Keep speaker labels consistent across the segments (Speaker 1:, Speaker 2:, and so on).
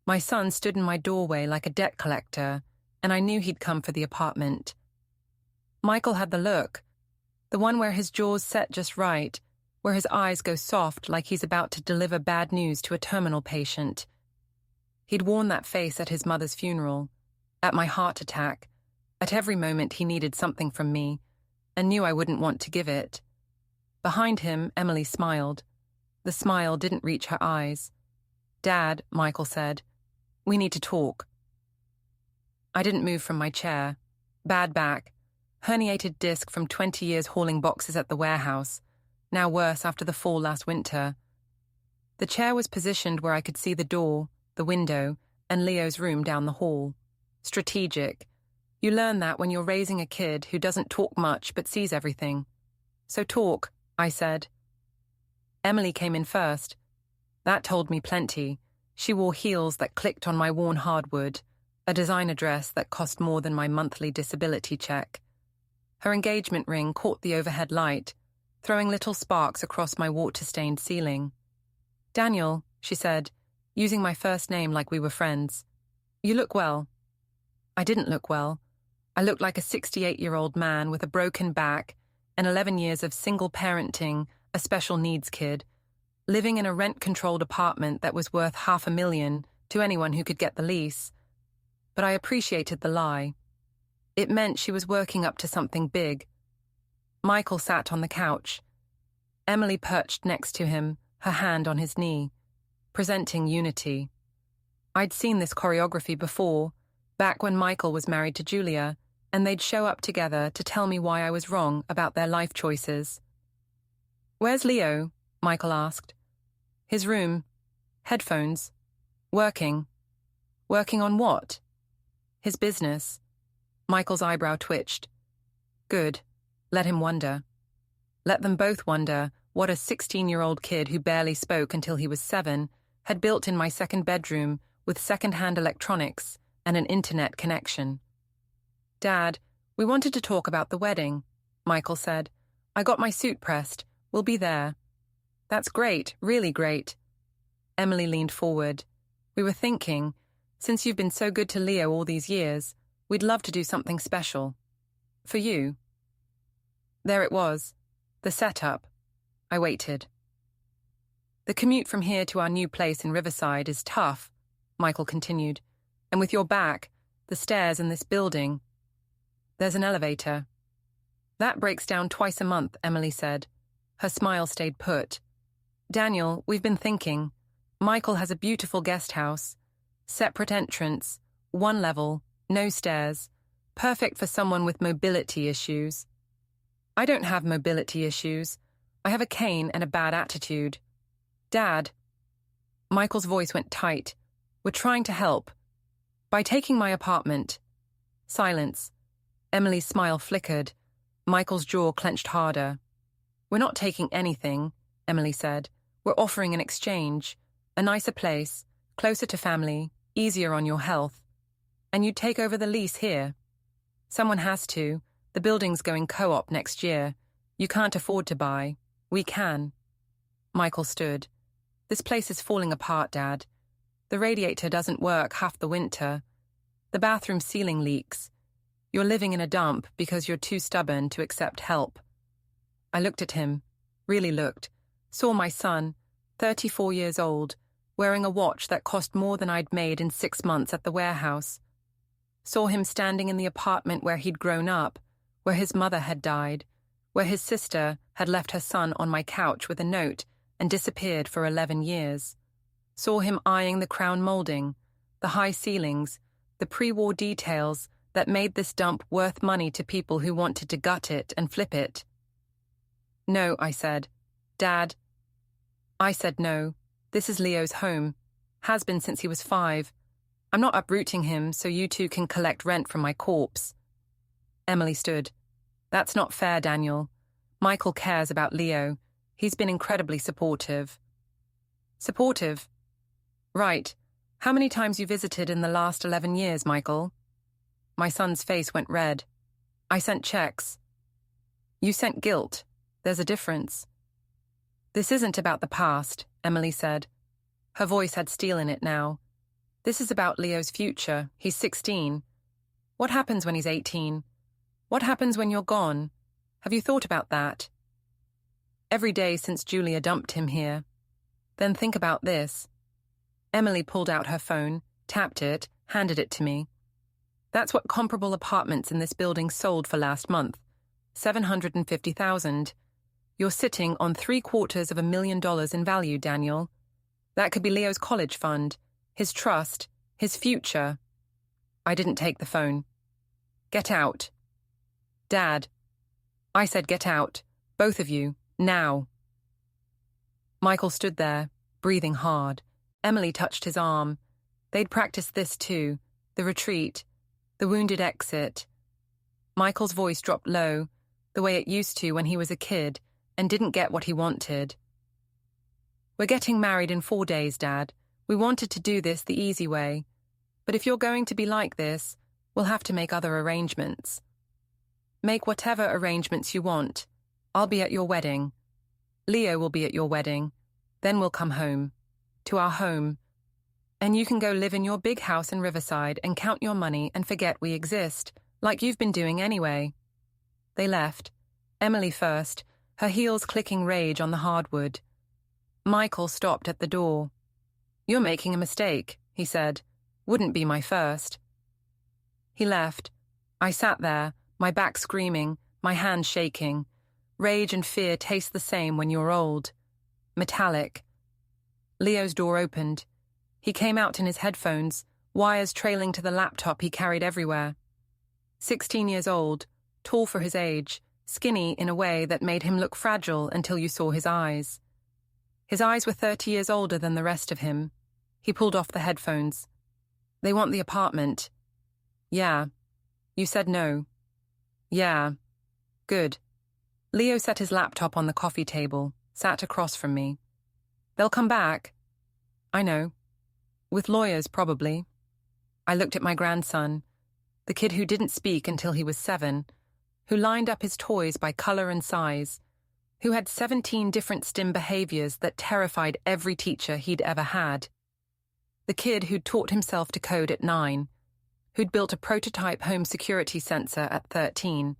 Speaker 1: My son stood in my doorway like a debt collector, and I knew he'd come for the apartment. Michael had the look, the one where his jaws set just right, where his eyes go soft like he's about to deliver bad news to a terminal patient. He'd worn that face at his mother's funeral, at my heart attack, at every moment he needed something from me, and knew I wouldn't want to give it. Behind him, Emily smiled. The smile didn't reach her eyes. "Dad," Michael said, "we need to talk." I didn't move from my chair. Bad back. Herniated disc from 20 years hauling boxes at the warehouse. Now worse after the fall last winter. The chair was positioned where I could see the door, the window, and Leo's room down the hall. Strategic. You learn that when you're raising a kid who doesn't talk much but sees everything. "So talk," I said. Emily came in first. That told me plenty. She wore heels that clicked on my worn hardwood, a designer dress that cost more than my monthly disability check. Her engagement ring caught the overhead light, throwing little sparks across my water-stained ceiling. "Daniel," she said, using my first name like we were friends. "You look well." I didn't look well. I looked like a 68-year-old man with a broken back and 11 years of single parenting a special needs kid, living in a rent-controlled apartment that was worth $500,000 to anyone who could get the lease. But I appreciated the lie. It meant she was working up to something big. Michael sat on the couch. Emily perched next to him, her hand on his knee, presenting unity. I'd seen this choreography before, back when Michael was married to Julia, and they'd show up together to tell me why I was wrong about their life choices. "Where's Leo?" Michael asked. "His room. Headphones. Working." "Working on what?" "His business." Michael's eyebrow twitched. "Good. Let him wonder." Let them both wonder what a 16-year-old kid who barely spoke until he was 7 had built in my second bedroom with second-hand electronics and an internet connection. "Dad, we wanted to talk about the wedding," Michael said. "I got my suit pressed. We'll be there." "That's great, really great." Emily leaned forward. "We were thinking, since you've been so good to Leo all these years, we'd love to do something special. For you." There it was, the setup. I waited. "The commute from here to our new place in Riverside is tough," Michael continued. "And with your back, the stairs in this building. There's an elevator." "That breaks down twice a month," Emily said. Her smile stayed put. "Daniel, we've been thinking. Michael has a beautiful guest house. Separate entrance, one level, no stairs. Perfect for someone with mobility issues." "I don't have mobility issues. I have a cane and a bad attitude." "Dad." Michael's voice went tight. "We're trying to help. By taking my apartment." Silence. Emily's smile flickered. Michael's jaw clenched harder. "We're not taking anything," Emily said. "We're offering an exchange. A nicer place, closer to family, easier on your health. And you'd take over the lease here. Someone has to. The building's going co-op next year. You can't afford to buy. We can." Michael stood. "This place is falling apart, Dad. The radiator doesn't work half the winter. The bathroom ceiling leaks. You're living in a dump because you're too stubborn to accept help." I looked at him, really looked, saw my son, 34 years old, wearing a watch that cost more than I'd made in 6 months at the warehouse. Saw him standing in the apartment where he'd grown up, where his mother had died, where his sister had left her son on my couch with a note and disappeared for 11 years. Saw him eyeing the crown molding, the high ceilings, the pre-war details that made this dump worth money to people who wanted to gut it and flip it. "No," I said. "Dad." I said no. This is Leo's home. Has been since he was 5. I'm not uprooting him so you two can collect rent from my corpse. Emily stood. "That's not fair, Daniel. Michael cares about Leo. He's been incredibly supportive." "Supportive?" "Right. How many times you visited in the last 11 years, Michael?" My son's face went red. "I sent checks." "You sent guilt. There's a difference." "This isn't about the past," Emily said. Her voice had steel in it now. This is about Leo's future. He's 16. What happens when he's 18? What happens when you're gone? Have you thought about that? Every day since Julia dumped him here. Then think about this. Emily pulled out her phone, tapped it, handed it to me. That's what comparable apartments in this building sold for last month. $750,000. You're sitting on $750,000 in value, Daniel. That could be Leo's college fund, his trust, his future. I didn't take the phone. Get out. Dad. I said get out. Both of you. Now. Michael stood there, breathing hard. Emily touched his arm. They'd practiced this too, the retreat, the wounded exit. Michael's voice dropped low, the way it used to when he was a kid and didn't get what he wanted. We're getting married in 4 days, Dad. We wanted to do this the easy way. But if you're going to be like this, we'll have to make other arrangements. Make whatever arrangements you want. I'll be at your wedding. Leo will be at your wedding. Then we'll come home. To our home. And you can go live in your big house in Riverside and count your money and forget we exist, like you've been doing anyway. They left. Emily first, her heels clicking rage on the hardwood. Michael stopped at the door. You're making a mistake, he said. Wouldn't be my first. He left. I sat there, my back screaming, my hands shaking. Rage and fear taste the same when you're old. Metallic. Leo's door opened. He came out in his headphones, wires trailing to the laptop he carried everywhere. 16 years old, tall for his age, skinny in a way that made him look fragile until you saw his eyes. His eyes were 30 years older than the rest of him. He pulled off the headphones. They want the apartment. Yeah. You said no. Yeah. Good. Leo set his laptop on the coffee table, sat across from me. They'll come back. I know. With lawyers, probably. I looked at my grandson, the kid who didn't speak until he was 7, who lined up his toys by color and size, who had 17 different STEM behaviors that terrified every teacher he'd ever had. The kid who'd taught himself to code at 9, who'd built a prototype home security sensor at 13,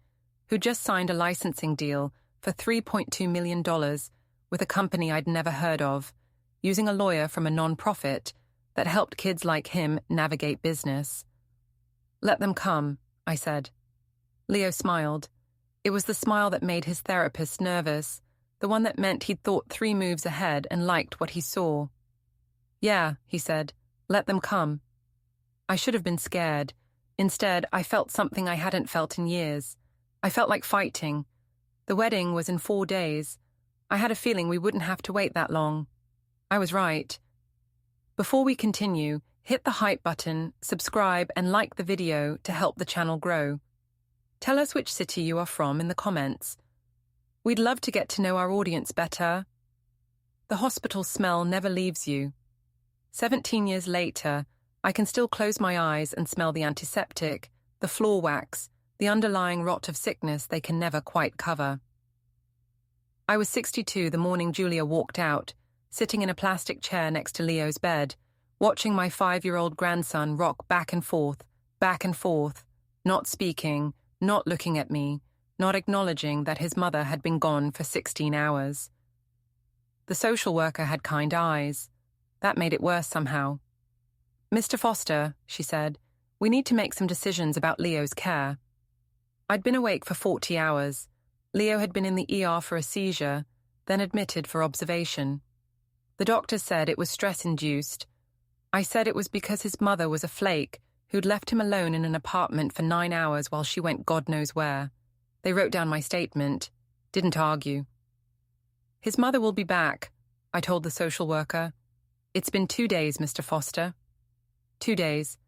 Speaker 1: who'd just signed a licensing deal for $3.2 million with a company I'd never heard of, using a lawyer from a non-profit that helped kids like him navigate business. Let them come, I said. Leo smiled. It was the smile that made his therapist nervous, the one that meant he'd thought 3 moves ahead and liked what he saw. Yeah, he said, let them come. I should have been scared. Instead, I felt something I hadn't felt in years. I felt like fighting. The wedding was in 4 days. I had a feeling we wouldn't have to wait that long. I was right. Before we continue, hit the hype button, subscribe, and like the video to help the channel grow. Tell us which city you are from in the comments. We'd love to get to know our audience better. The hospital smell never leaves you. 17 years later, I can still close my eyes and smell the antiseptic, the floor wax, the underlying rot of sickness they can never quite cover. I was 62 the morning Julia walked out, sitting in a plastic chair next to Leo's bed, watching my 5-year-old grandson rock back and forth, not speaking, not looking at me, not acknowledging that his mother had been gone for 16 hours. The social worker had kind eyes. That made it worse somehow. Mr. Foster, she said, we need to make some decisions about Leo's care. I'd been awake for 40 hours. Leo had been in the ER for a seizure, then admitted for observation. The doctor said it was stress-induced. I said it was because his mother was a flake who'd left him alone in an apartment for 9 hours while she went God knows where. They wrote down my statement. Didn't argue. His mother will be back, I told the social worker. It's been 2 days, Mr. Foster. 2 days.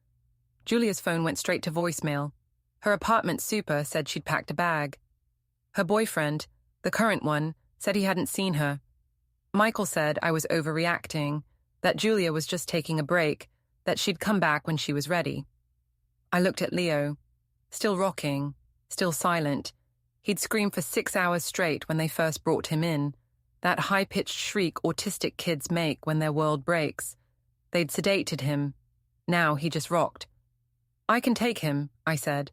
Speaker 1: Julia's phone went straight to voicemail. Her apartment super said she'd packed a bag. Her boyfriend, the current one, said he hadn't seen her. Michael said I was overreacting, that Julia was just taking a break, that she'd come back when she was ready. I looked at Leo, still rocking, still silent. He'd screamed for 6 hours straight when they first brought him in, that high-pitched shriek autistic kids make when their world breaks. They'd sedated him. Now he just rocked. "I can take him," I said.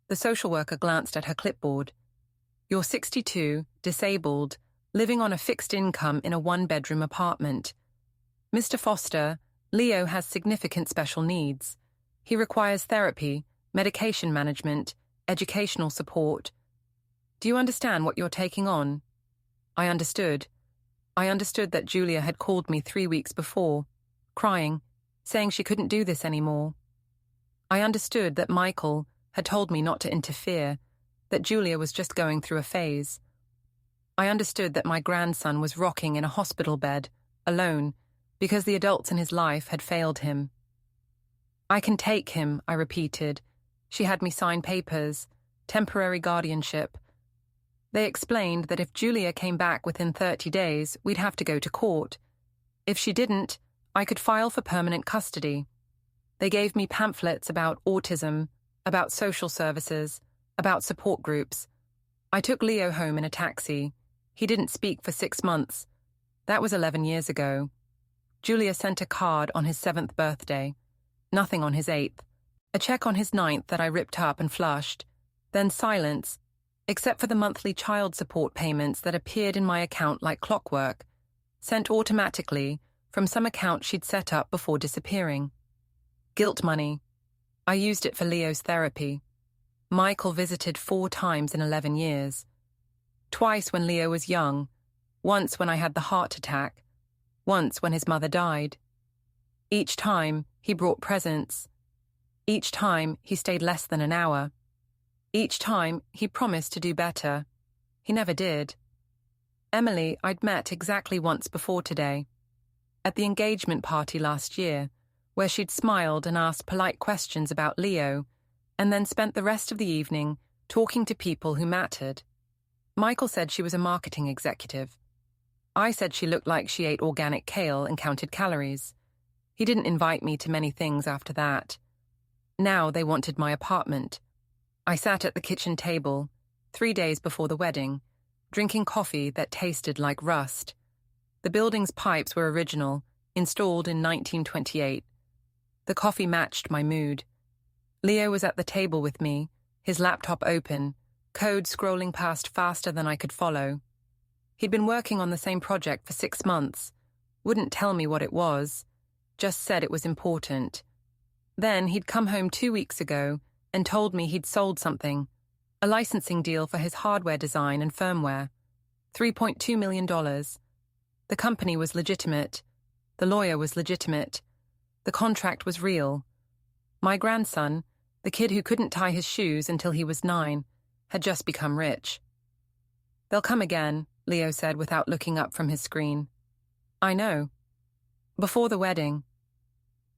Speaker 1: The social worker glanced at her clipboard. "You're 62, disabled, living on a fixed income in a one-bedroom apartment. Mr. Foster, Leo has significant special needs. He requires therapy, medication management, educational support. Do you understand what you're taking on?" I understood. I understood that Julia had called me 3 weeks before, crying, saying she couldn't do this anymore. I understood that Michael had told me not to interfere, that Julia was just going through a phase. I understood that my grandson was rocking in a hospital bed, alone, because the adults in his life had failed him. "I can take him," I repeated. She had me sign papers, temporary guardianship. They explained that if Julia came back within 30 days, we'd have to go to court. If she didn't, I could file for permanent custody. They gave me pamphlets about autism, about social services, about support groups. I took Leo home in a taxi. He didn't speak for 6 months. That was 11 years ago. Julia sent a card on his 7th birthday. Nothing on his 8th. A check on his 9th that I ripped up and flushed. Then silence, except for the monthly child support payments that appeared in my account like clockwork, sent automatically from some account she'd set up before disappearing. Guilt money. I used it for Leo's therapy. Michael visited 4 times in 11 years. Twice when Leo was young, once when I had the heart attack, once when his mother died. Each time, he brought presents. Each time, he stayed less than an hour. Each time, he promised to do better. He never did. Emily I'd met exactly once before today, at the engagement party last year, where she'd smiled and asked polite questions about Leo, and then spent the rest of the evening talking to people who mattered. Michael said she was a marketing executive. I said she looked like she ate organic kale and counted calories. He didn't invite me to many things after that. Now they wanted my apartment. I sat at the kitchen table, 3 days before the wedding, drinking coffee that tasted like rust. The building's pipes were original, installed in 1928. The coffee matched my mood. Leo was at the table with me, his laptop open, code scrolling past faster than I could follow. He'd been working on the same project for 6 months, wouldn't tell me what it was, just said it was important. Then he'd come home 2 weeks ago and told me he'd sold something, a licensing deal for his hardware design and firmware, $3.2 million. The company was legitimate. The lawyer was legitimate. The contract was real. My grandson, the kid who couldn't tie his shoes until he was 9, had just become rich. "They'll come again," Leo said without looking up from his screen. "I know. Before the wedding."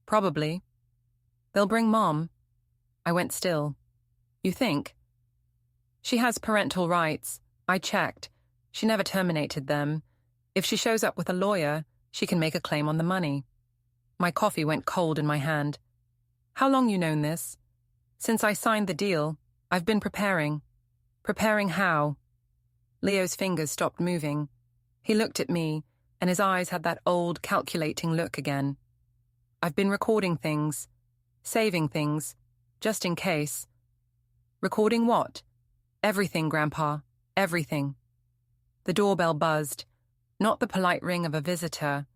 Speaker 1: "Probably. They'll bring Mom." I went still. "You think?" "She has parental rights. I checked. She never terminated them. If she shows up with a lawyer, she can make a claim on the money." My coffee went cold in my hand. "How long you known this?" "Since I signed the deal. I've been preparing." "Preparing how?" Leo's fingers stopped moving. He looked at me, and his eyes had that old, calculating look again. "I've been recording things. Saving things. Just in case." "Recording what?" "Everything, Grandpa. Everything." The doorbell buzzed. Not the polite ring of a visitor.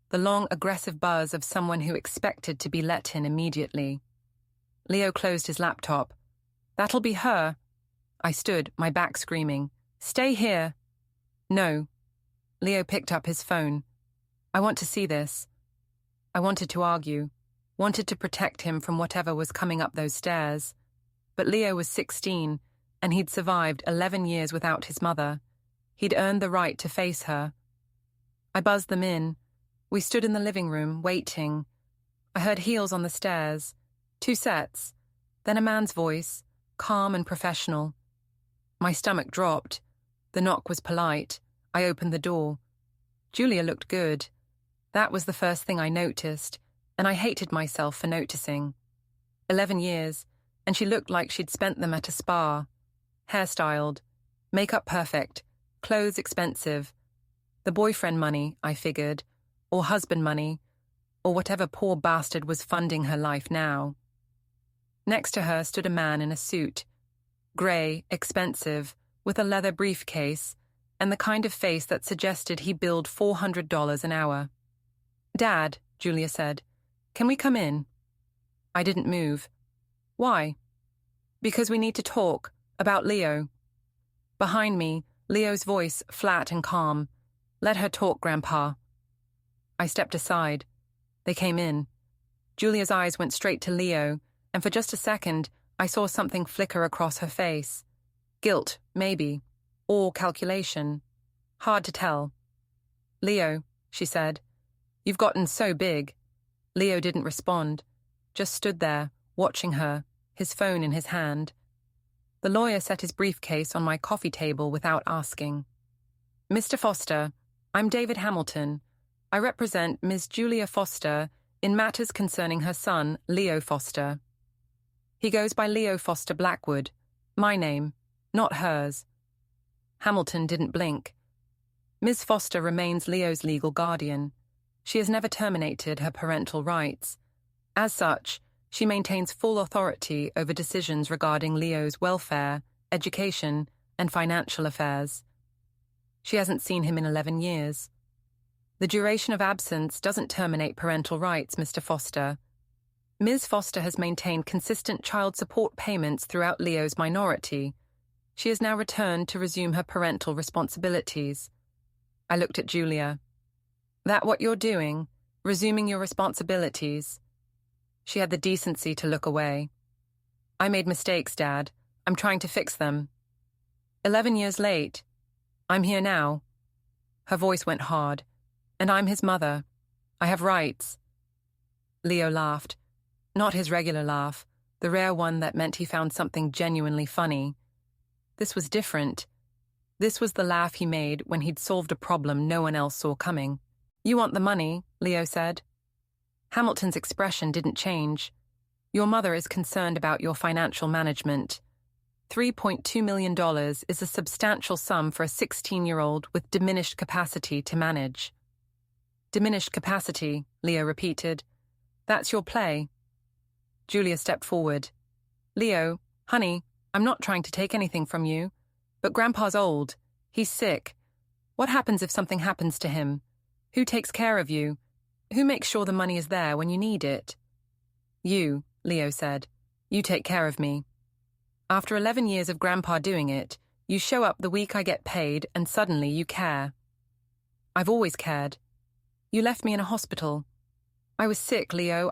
Speaker 1: The long, aggressive buzz of someone who expected to be let in immediately. Leo closed his laptop. "That'll be her." I stood, my back screaming. "Stay here." "No." Leo picked up his phone. "I want to see this." I wanted to argue, wanted to protect him from whatever was coming up those stairs. But Leo was 16, and he'd survived 11 years without his mother. He'd earned the right to face her. I buzzed them in. We stood in the living room, waiting. I heard heels on the stairs. 2 sets. Then a man's voice, calm and professional. My stomach dropped. The knock was polite. I opened the door. Julia looked good. That was the first thing I noticed, and I hated myself for noticing. 11 years, and she looked like she'd spent them at a spa. Hairstyled, makeup perfect, clothes expensive. The boyfriend money, I figured, or husband money. or whatever poor bastard was funding her life now. Next to her stood a man in a suit, grey, expensive, with a leather briefcase, and the kind of face that suggested he billed $400 an hour. "Dad," Julia said, "can we come in?" I didn't move. "Why?" "Because we need to talk, about Leo." Behind me, Leo's voice, flat and calm. "Let her talk, Grandpa." I stepped aside. They came in. Julia's eyes went straight to Leo, and for just a second, I saw something flicker across her face. Guilt, maybe, or calculation. Hard to tell. "Leo," she said, "you've gotten so big." Leo didn't respond, just stood there, watching her, his phone in his hand. The lawyer set his briefcase on my coffee table without asking. "Mr. Foster, I'm David Hamilton. I represent Ms. Julia Foster in matters concerning her son, Leo Foster. He goes by Leo Foster Blackwood, my name, not hers." Hamilton didn't blink. "Ms. Foster remains Leo's legal guardian. She has never terminated her parental rights. As such, she maintains full authority over decisions regarding Leo's welfare, education, and financial affairs. She hasn't seen him in 11 years. The duration of absence doesn't terminate parental rights, Mr. Foster. Ms. Foster has maintained consistent child support payments throughout Leo's minority. She has now returned to resume her parental responsibilities." I looked at Julia. "That what you're doing? Resuming your responsibilities?" She had the decency to look away. "I made mistakes, Dad. I'm trying to fix them. 11 years late. I'm here now." Her voice went hard. "And I'm his mother. I have rights." Leo laughed. Not his regular laugh, the rare one that meant he found something genuinely funny. This was different. This was the laugh he made when he'd solved a problem no one else saw coming. "You want the money," Leo said. Hamilton's expression didn't change. "Your mother is concerned about your financial management. $3.2 million is a substantial sum for a 16-year-old with diminished capacity to manage." "Diminished capacity," Leo repeated. "That's your play." Julia stepped forward. "Leo, honey, I'm not trying to take anything from you, but Grandpa's old. He's sick. What happens if something happens to him? Who takes care of you? Who makes sure the money is there when you need it?" "You," Leo said. "You take care of me. After 11 years of Grandpa doing it, you show up the week I get paid and suddenly you care." "I've always cared. You left me in a hospital. I was sick, Leo.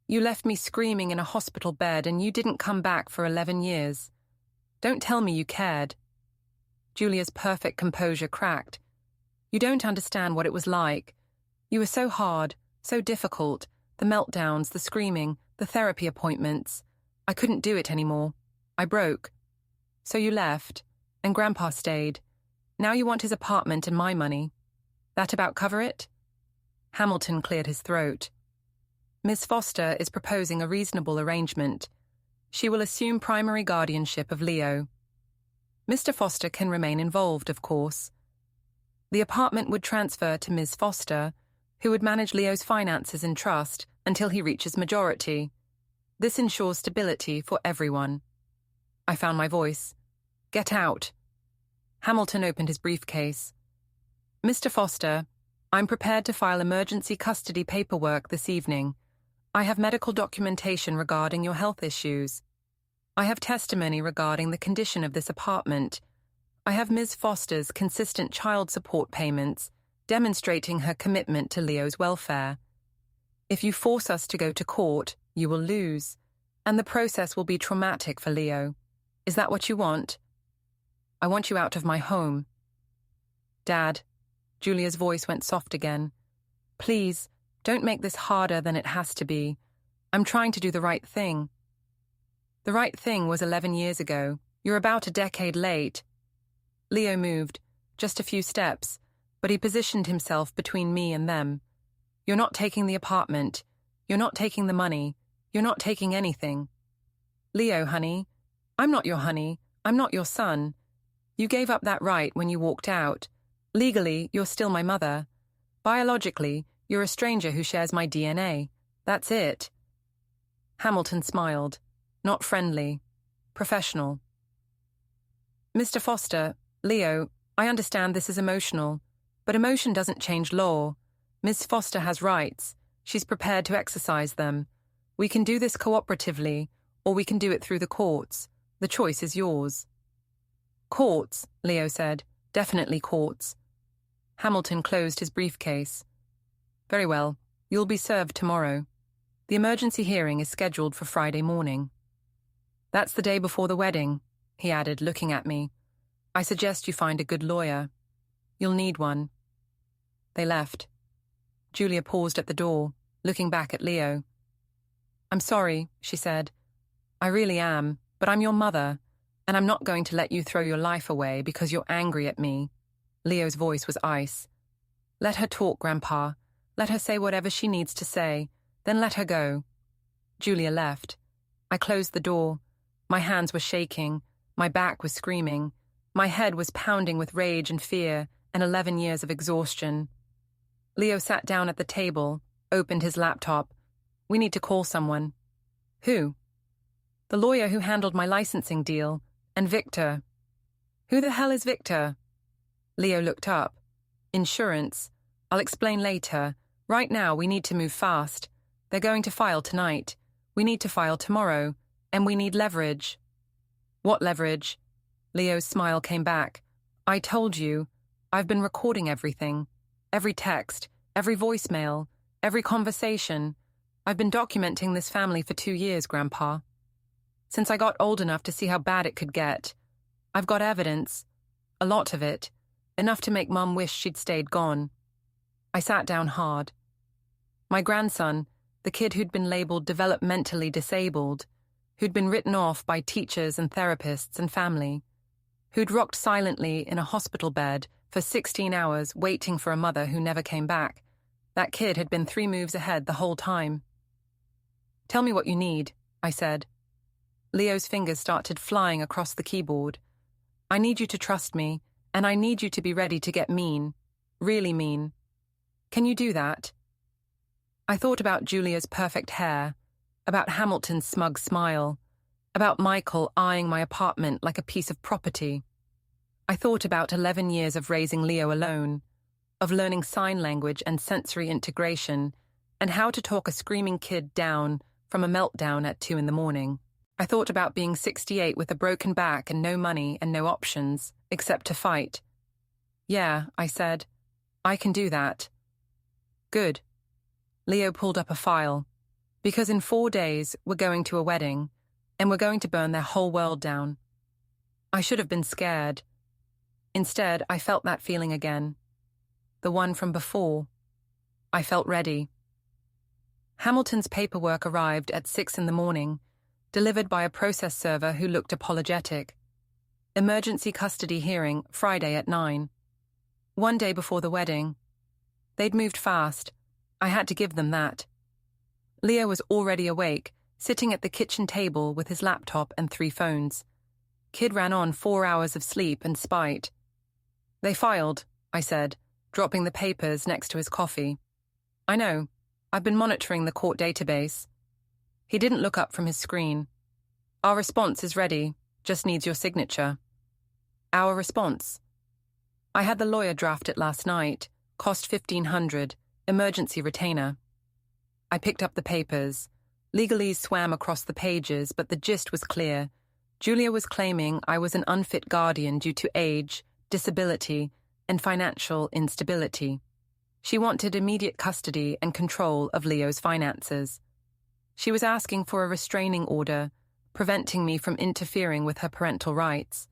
Speaker 1: You left me screaming in a hospital bed and you didn't come back for 11 years. Don't tell me you cared." Julia's perfect composure cracked. "You don't understand what it was like. You were so hard, so difficult, the meltdowns, the screaming, the therapy appointments. I couldn't do it anymore. I broke. So you left, and Grandpa stayed. Now you want his apartment and my money. That about cover it?" Hamilton cleared his throat. "Miss Foster is proposing a reasonable arrangement. She will assume primary guardianship of Leo. Mr. Foster can remain involved, of course. The apartment would transfer to Ms. Foster, who would manage Leo's finances in trust until he reaches majority. This ensures stability for everyone." I found my voice. "Get out." Hamilton opened his briefcase. "Mr. Foster, I'm prepared to file emergency custody paperwork this evening. I have medical documentation regarding your health issues. I have testimony regarding the condition of this apartment. I have Ms. Foster's consistent child support payments, demonstrating her commitment to Leo's welfare. If you force us to go to court, you will lose, and the process will be traumatic for Leo. Is that what you want?" "I want you out of my home." "Dad," Julia's voice went soft again. "Please, don't make this harder than it has to be. I'm trying to do the right thing." "The right thing was 11 years ago. You're about a decade late." Leo moved, just a few steps, but he positioned himself between me and them. "You're not taking the apartment. You're not taking the money. You're not taking anything. Leo, honey, I'm not your honey. I'm not your son. You gave up that right when you walked out. Legally, you're still my mother. Biologically, You're a stranger who shares my DNA. That's it. Hamilton smiled. Not friendly. Professional. Mr. Foster, Leo, I understand this is emotional, but emotion doesn't change law. Miss Foster has rights. She's prepared to exercise them. We can do this cooperatively, or we can do it through the courts. The choice is yours. Courts, Leo said. Definitely courts. Hamilton closed his briefcase. Very well. You'll be served tomorrow. The emergency hearing is scheduled for Friday morning. That's the day before the wedding, he added, looking at me. I suggest you find a good lawyer. You'll need one. They left. Julia paused at the door, looking back at Leo. I'm sorry, she said. I really am, but I'm your mother, and I'm not going to let you throw your life away because you're angry at me. Leo's voice was ice. Let her talk, Grandpa. Let her say whatever she needs to say, then let her go. Julia left. I closed the door. My hands were shaking. My back was screaming. My head was pounding with rage and fear and 11 years of exhaustion. Leo sat down at the table, opened his laptop. We need to call someone. Who? The lawyer who handled my licensing deal, and Victor. Who the hell is Victor? Leo looked up. Insurance. I'll explain later. Right now, we need to move fast. They're going to file tonight. We need to file tomorrow. And we need leverage. What leverage? Leo's smile came back. I told you. I've been recording everything. Every text, every voicemail, every conversation. I've been documenting this family for 2 years, Grandpa. Since I got old enough to see how bad it could get. I've got evidence. A lot of it. Enough to make Mum wish she'd stayed gone. I sat down hard. My grandson, the kid who'd been labeled developmentally disabled, who'd been written off by teachers and therapists and family, who'd rocked silently in a hospital bed for 16 hours waiting for a mother who never came back. That kid had been 3 moves ahead the whole time. Tell me what you need, I said. Leo's fingers started flying across the keyboard. I need you to trust me, and I need you to be ready to get mean. Really mean. Can you do that? I thought about Julia's perfect hair, about Hamilton's smug smile, about Michael eyeing my apartment like a piece of property. I thought about 11 years of raising Leo alone, of learning sign language and sensory integration, and how to talk a screaming kid down from a meltdown at 2 a.m. I thought about being 68 with a broken back and no money and no options, except to fight. Yeah, I said, I can do that. Good. Leo pulled up a file. Because in 4 days, we're going to a wedding, and we're going to burn their whole world down. I should have been scared. Instead, I felt that feeling again. The one from before. I felt ready. Hamilton's paperwork arrived at 6 a.m, delivered by a process server who looked apologetic. Emergency custody hearing Friday at 9. 1 day before the wedding. They'd moved fast. I had to give them that. Leo was already awake, sitting at the kitchen table with his laptop and 3 phones. Kid ran on 4 hours of sleep and spite. They filed, I said, dropping the papers next to his coffee. I know. I've been monitoring the court database. He didn't look up from his screen. Our response is ready, just needs your signature. Our response? I had the lawyer draft it last night, cost $1,500, emergency retainer. I picked up the papers. Legalese swam across the pages, but the gist was clear. Julia was claiming I was an unfit guardian due to age, disability, and financial instability. She wanted immediate custody and control of Leo's finances. She was asking for a restraining order, preventing me from interfering with her parental rights.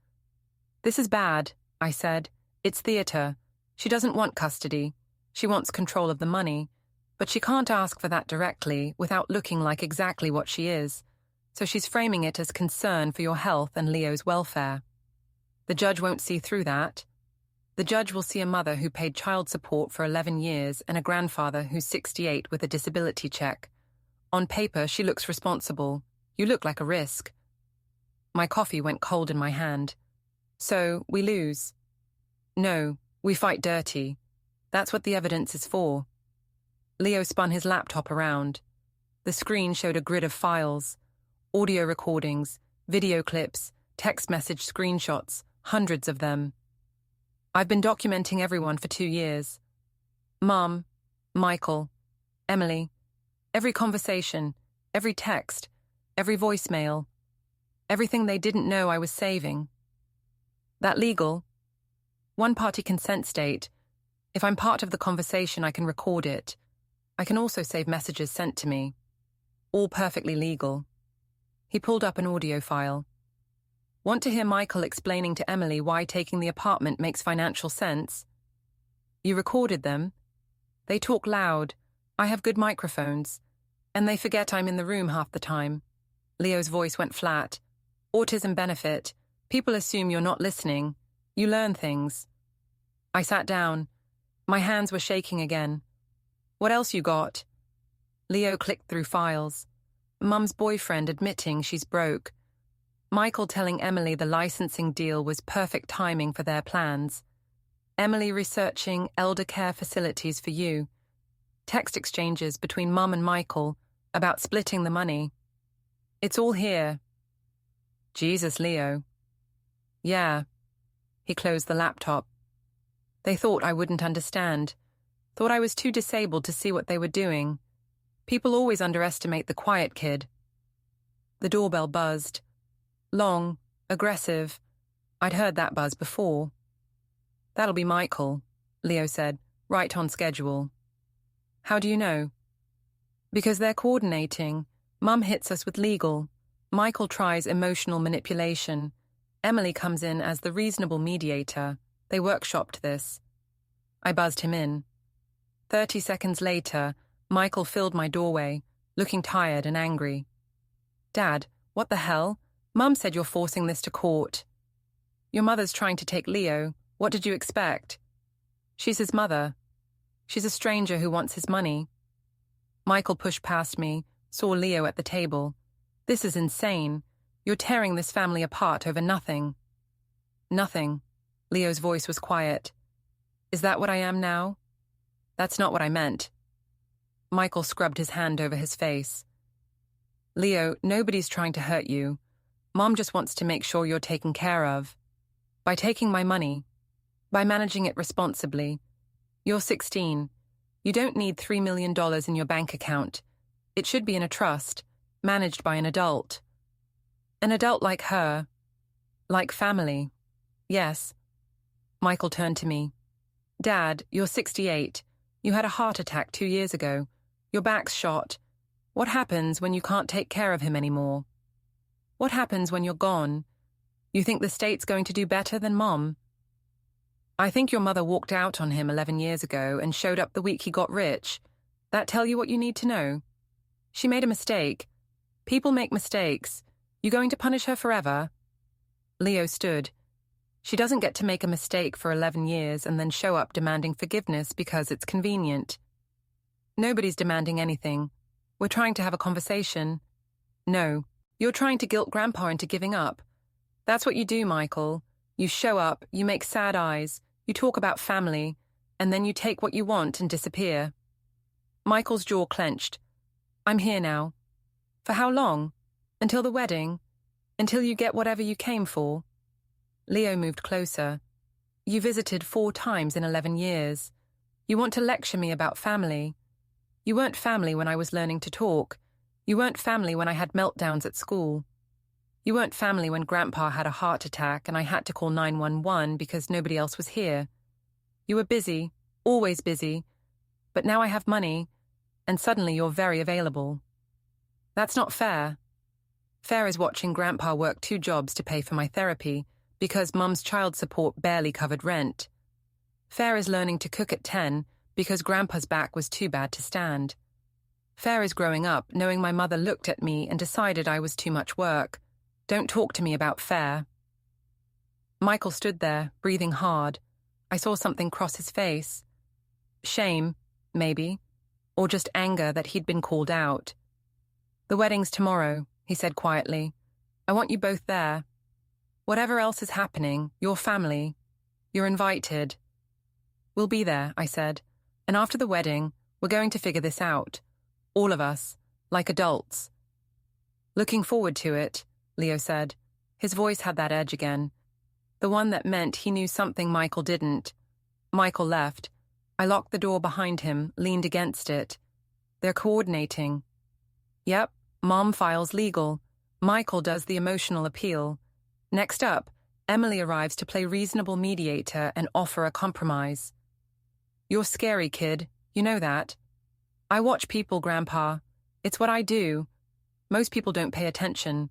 Speaker 1: This is bad, I said. It's theater. She doesn't want custody. She wants control of the money, but she can't ask for that directly without looking like exactly what she is, so she's framing it as concern for your health and Leo's welfare. The judge won't see through that. The judge will see a mother who paid child support for 11 years and a grandfather who's 68 with a disability check. On paper, she looks responsible. You look like a risk. My coffee went cold in my hand. So, we lose. No, we fight dirty. That's what the evidence is for. Leo spun his laptop around. The screen showed a grid of files, audio recordings, video clips, text message screenshots, hundreds of them. I've been documenting everyone for 2 years. Mom, Michael, Emily, every conversation, every text, every voicemail, everything they didn't know I was saving. That legal? One-party consent state. If I'm part of the conversation, I can record it. I can also save messages sent to me. All perfectly legal. He pulled up an audio file. Want to hear Michael explaining to Emily why taking the apartment makes financial sense? You recorded them. They talk loud. I have good microphones. And they forget I'm in the room half the time. Leo's voice went flat. Autism benefit. People assume you're not listening. You learn things. I sat down. My hands were shaking again. What else you got? Leo clicked through files. Mum's boyfriend admitting she's broke. Michael telling Emily the licensing deal was perfect timing for their plans. Emily researching elder care facilities for you. Text exchanges between Mum and Michael about splitting the money. It's all here. Jesus, Leo. Yeah. He closed the laptop. They thought I wouldn't understand. Thought I was too disabled to see what they were doing. People always underestimate the quiet kid. The doorbell buzzed. Long, aggressive. I'd heard that buzz before. That'll be Michael, Leo said, right on schedule. How do you know? Because they're coordinating. Mum hits us with legal. Michael tries emotional manipulation. Emily comes in as the reasonable mediator. They workshopped this. I buzzed him in. 30 seconds later, Michael filled my doorway, looking tired and angry. Dad, what the hell? Mum said you're forcing this to court. Your mother's trying to take Leo. What did you expect? She's his mother. She's a stranger who wants his money. Michael pushed past me, saw Leo at the table. This is insane. You're tearing this family apart over nothing. Nothing. Leo's voice was quiet. Is that what I am now? That's not what I meant. Michael scrubbed his hand over his face. Leo, nobody's trying to hurt you. Mom just wants to make sure you're taken care of. By taking my money. By managing it responsibly. You're 16. You don't need $3 million in your bank account. It should be in a trust, managed by an adult. An adult like her. Like family. Yes. Michael turned to me. Dad, you're 68. You had a heart attack 2 years ago. Your back's shot. What happens when you can't take care of him anymore? What happens when you're gone? You think the state's going to do better than Mom? I think your mother walked out on him 11 years ago and showed up the week he got rich. That tell you what you need to know? She made a mistake. People make mistakes. You going to punish her forever? Leo stood. She doesn't get to make a mistake for 11 years and then show up demanding forgiveness because it's convenient. Nobody's demanding anything. We're trying to have a conversation. No, you're trying to guilt Grandpa into giving up. That's what you do, Michael. You show up, you make sad eyes, you talk about family, and then you take what you want and disappear. Michael's jaw clenched. I'm here now. For how long? Until the wedding? Until you get whatever you came for? Leo moved closer. You visited 4 times in 11 years. You want to lecture me about family. You weren't family when I was learning to talk. You weren't family when I had meltdowns at school. You weren't family when Grandpa had a heart attack and I had to call 911 because nobody else was here. You were busy, always busy. But now I have money, and suddenly you're very available. That's not fair. Fair is watching Grandpa work 2 jobs to pay for my therapy because Mum's child support barely covered rent. Fair is learning to cook at 10 because Grandpa's back was too bad to stand. Fair is growing up knowing my mother looked at me and decided I was too much work. Don't talk to me about fair. Michael stood there, breathing hard. I saw something cross his face. Shame, maybe, or just anger that he'd been called out. The wedding's tomorrow, he said quietly. I want you both there. Whatever else is happening, your family. You're invited. We'll be there, I said, and after the wedding, We're going to figure this out. All of us, like adults. Looking forward to it, Leo said. His voice had that edge again. The one that meant he knew something Michael didn't. Michael left. I locked the door behind him, leaned against it. They're coordinating. Yep, Mom files legal. Michael does the emotional appeal. Next up, Emily arrives to play reasonable mediator and offer a compromise. You're scary, kid. You know that. I watch people, Grandpa. It's what I do. Most people don't pay attention.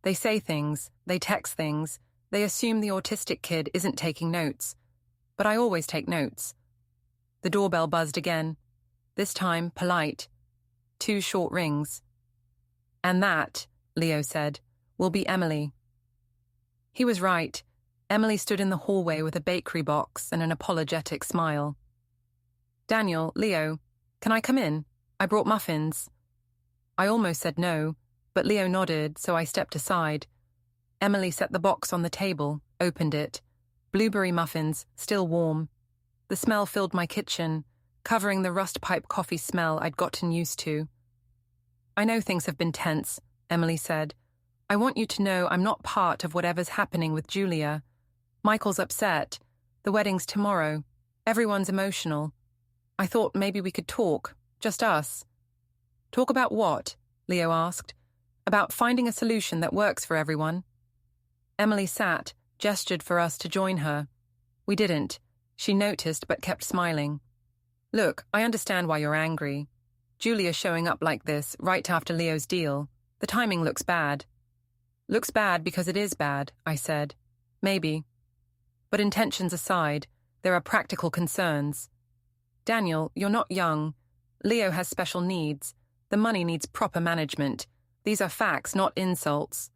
Speaker 1: They say things, they text things, they assume the autistic kid isn't taking notes. But I always take notes. The doorbell buzzed again. This time, polite. 2 short rings. And that, Leo said, will be Emily. He was right. Emily stood in the hallway with a bakery box and an apologetic smile. Daniel, Leo, can I come in? I brought muffins. I almost said no, but Leo nodded, so I stepped aside. Emily set the box on the table, opened it. Blueberry muffins, still warm. The smell filled my kitchen, covering the rust pipe coffee smell I'd gotten used to. I know things have been tense, Emily said. I want you to know I'm not part of whatever's happening with Julia. Michael's upset. The wedding's tomorrow. Everyone's emotional. I thought maybe we could talk, just us. Talk about what? Leo asked. About finding a solution that works for everyone. Emily sat, gestured for us to join her. We didn't. She noticed but kept smiling. Look, I understand why you're angry. Julia showing up like this right after Leo's deal. The timing looks bad. Looks bad because it is bad, I said. Maybe. But intentions aside, there are practical concerns. Daniel, you're not young. Leo has special needs. The money needs proper management. These are facts, not insults.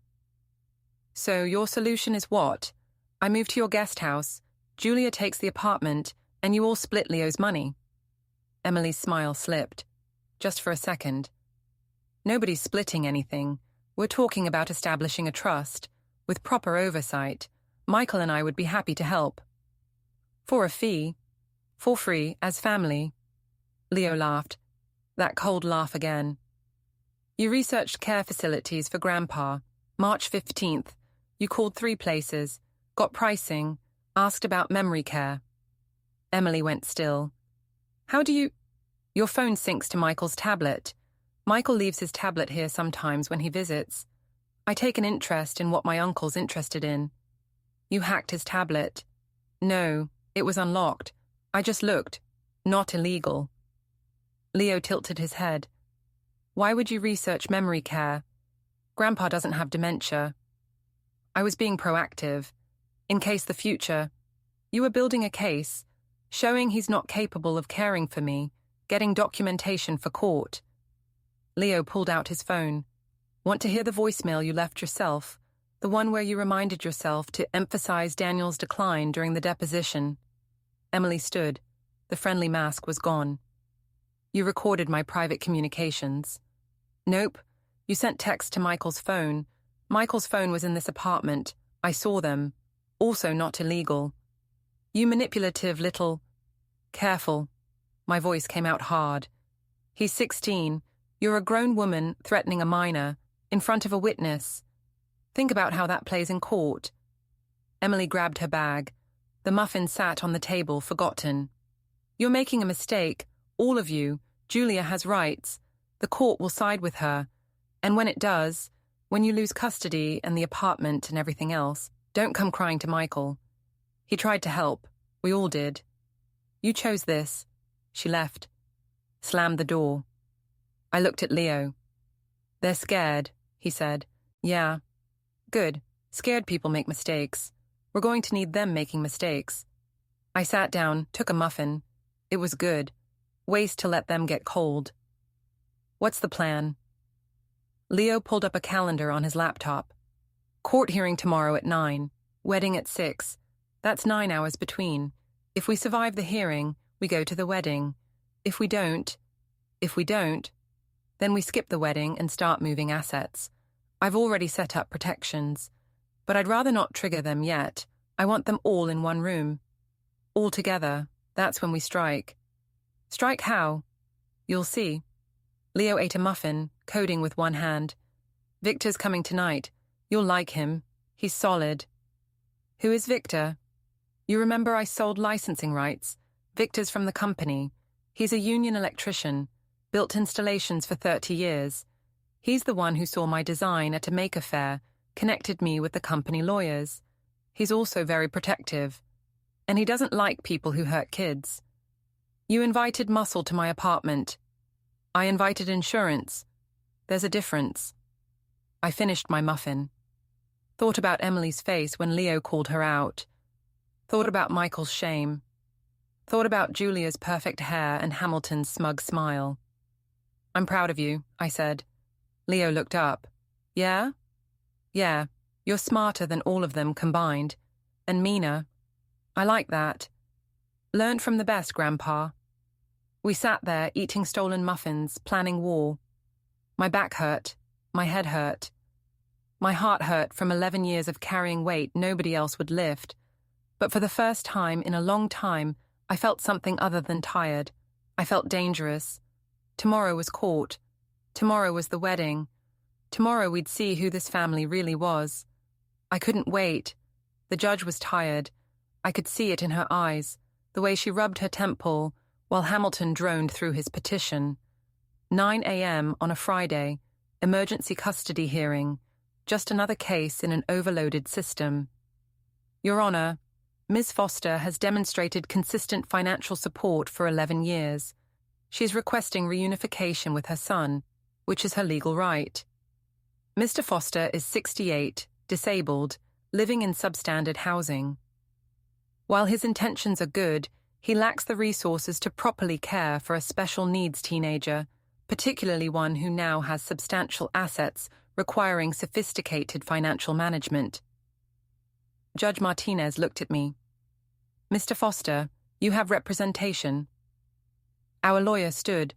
Speaker 1: So your solution is what? I move to your guest house, Julia takes the apartment, and you all split Leo's money. Emily's smile slipped. Just for a second. Nobody's splitting anything. We're talking about establishing a trust. With proper oversight, Michael and I would be happy to help. For a fee. For free, as family. Leo laughed. That cold laugh again. You researched care facilities for Grandpa. March 15th. You called 3 places, got pricing, asked about memory care. Emily went still. How do you... Your phone syncs to Michael's tablet. Michael leaves his tablet here sometimes when he visits. I take an interest in what my uncle's interested in. You hacked his tablet. No, it was unlocked. I just looked. Not illegal. Leo tilted his head. Why would you research memory care? Grandpa doesn't have dementia. I was being proactive. In case the future. You were building a case, showing he's not capable of caring for me, getting documentation for court. Leo pulled out his phone. Want to hear the voicemail you left yourself? The one where you reminded yourself to emphasize Daniel's decline during the deposition. Emily stood. The friendly mask was gone. You recorded my private communications. Nope. You sent text to Michael's phone. Michael's phone was in this apartment. I saw them. Also not illegal. You manipulative little... Careful. My voice came out hard. He's 16. You're a grown woman threatening a minor, in front of a witness. Think about how that plays in court. Emily grabbed her bag. The muffin sat on the table, forgotten. You're making a mistake. All of you. Julia has rights. The court will side with her. And when it does, when you lose custody and the apartment and everything else, don't come crying to Michael. He tried to help. We all did. You chose this. She left. Slammed the door. I looked at Leo. They're scared, he said. Yeah. Good. Scared people make mistakes. We're going to need them making mistakes. I sat down, took a muffin. It was good. Waste to let them get cold. What's the plan? Leo pulled up a calendar on his laptop. Court hearing tomorrow at 9. Wedding at 6. That's 9 hours between. If we survive the hearing, we go to the wedding. If we don't, then we skip the wedding and start moving assets. I've already set up protections, but I'd rather not trigger them yet. I want them all in one room. All together, that's when we strike. Strike how? You'll see. Leo ate a muffin, coding with one hand. Victor's coming tonight. You'll like him. He's solid. Who is Victor? You remember I sold licensing rights? Victor's from the company. He's a union electrician, built installations for 30 years. He's the one who saw my design at a maker fair, connected me with the company lawyers. He's also very protective. And he doesn't like people who hurt kids. You invited muscle to my apartment. I invited insurance. There's a difference. I finished my muffin. Thought about Emily's face when Leo called her out. Thought about Michael's shame. Thought about Julia's perfect hair and Hamilton's smug smile. I'm proud of you, I said. Leo looked up. Yeah? Yeah, you're smarter than all of them combined. And meaner. I like that. Learned from the best, Grandpa. We sat there eating stolen muffins, planning war. My back hurt. My head hurt. My heart hurt from 11 years of carrying weight nobody else would lift. But for the first time in a long time, I felt something other than tired. I felt dangerous. Tomorrow was court. Tomorrow was the wedding. Tomorrow we'd see who this family really was. I couldn't wait. The judge was tired. I could see it in her eyes, the way she rubbed her temple, while Hamilton droned through his petition. 9 a.m. on a Friday, emergency custody hearing, just another case in an overloaded system. Your Honor, Ms. Foster has demonstrated consistent financial support for 11 years. She's requesting reunification with her son, which is her legal right. Mr. Foster is 68, disabled, living in substandard housing. While his intentions are good, he lacks the resources to properly care for a special needs teenager, particularly one who now has substantial assets requiring sophisticated financial management. Judge Martinez looked at me. Mr. Foster, you have representation. Our lawyer stood.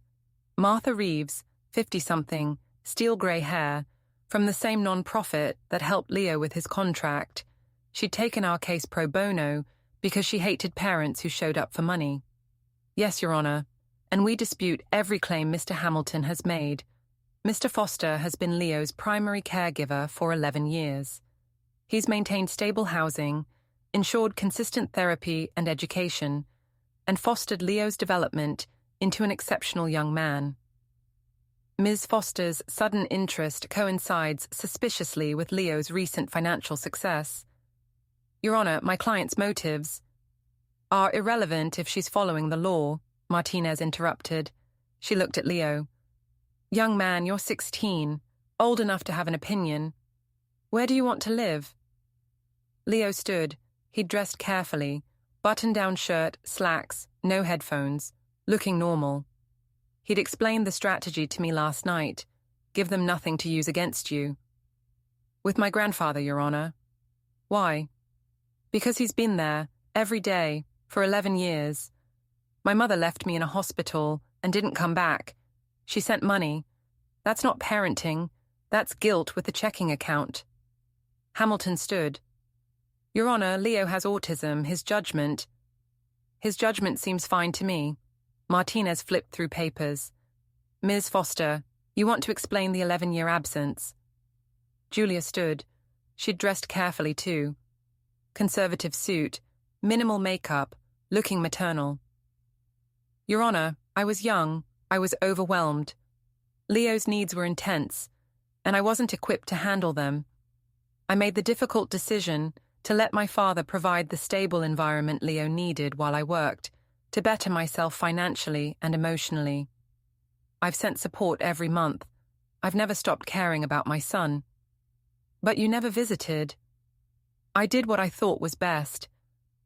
Speaker 1: Martha Reeves, 50-something, steel-grey hair, from the same non-profit that helped Leo with his contract. She'd taken our case pro bono because she hated parents who showed up for money. Yes, Your Honor, and we dispute every claim Mr. Hamilton has made. Mr. Foster has been Leo's primary caregiver for 11 years. He's maintained stable housing, ensured consistent therapy and education, and fostered Leo's development into an exceptional young man. Ms. Foster's sudden interest coincides suspiciously with Leo's recent financial success. Your Honor, my client's motives are irrelevant if she's following the law, Martinez interrupted. She looked at Leo. Young man, you're 16, old enough to have an opinion. Where do you want to live? Leo stood. He'd dressed carefully, button-down shirt, slacks, no headphones, looking normal. He'd explained the strategy to me last night. Give them nothing to use against you. With my grandfather, Your Honor. Why? Because he's been there, every day, for 11 years. My mother left me in a hospital and didn't come back. She sent money. That's not parenting. That's guilt with a checking account. Hamilton stood. Your Honor, Leo has autism. His judgment seems fine to me. Martinez flipped through papers. Ms. Foster, you want to explain the 11-year absence? Julia stood. She'd dressed carefully, too. Conservative suit, minimal makeup, looking maternal. Your Honor, I was young. I was overwhelmed. Leo's needs were intense, and I wasn't equipped to handle them. I made the difficult decision to let my father provide the stable environment Leo needed while I worked, to better myself financially and emotionally. I've sent support every month. I've never stopped caring about my son. But you never visited. I did what I thought was best.